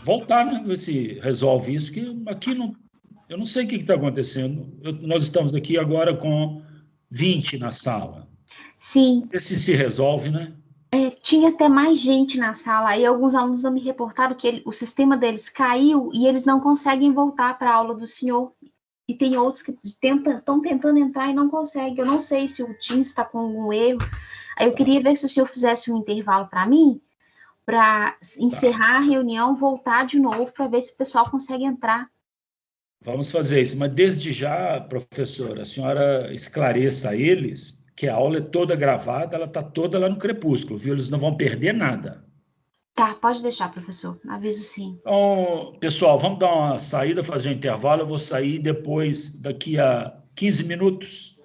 voltar, né? Ver se resolve isso, porque aqui eu não sei o que está acontecendo. Nós estamos aqui agora com 20 na sala. Sim. Ver se resolve, né? Tinha até mais gente na sala, e alguns alunos me reportaram que o sistema deles caiu e eles não conseguem voltar para a aula do senhor. E tem outros que estão tentando entrar e não conseguem. Eu não sei se o Teams está com algum erro. Aí eu queria ver se o senhor fizesse um intervalo para mim, para encerrar a reunião, voltar de novo, para ver se o pessoal consegue entrar. Vamos fazer isso, mas desde já, professora, a senhora esclareça a eles que a aula é toda gravada, ela está toda lá no Crepúsculo, viu? Eles não vão perder nada. Tá, pode deixar, professor. Aviso sim. Então, pessoal, vamos dar uma saída, fazer um intervalo. Eu vou sair depois, daqui a 15 minutos,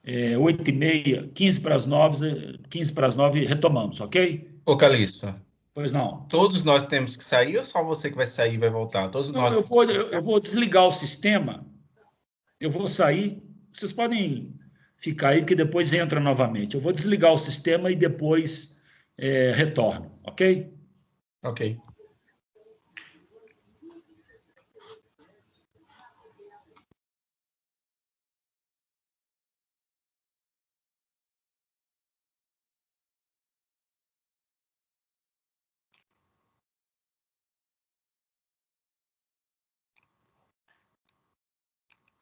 8h30, 15 para as 9, retomamos, ok? Ô, Calixto. Pois não. Todos nós temos que sair ou só você que vai sair e vai voltar? Todos nós. Eu vou desligar o sistema, eu vou sair, vocês podem ficar aí, porque depois entra novamente. Eu vou desligar o sistema e depois retorno, ok? Ok.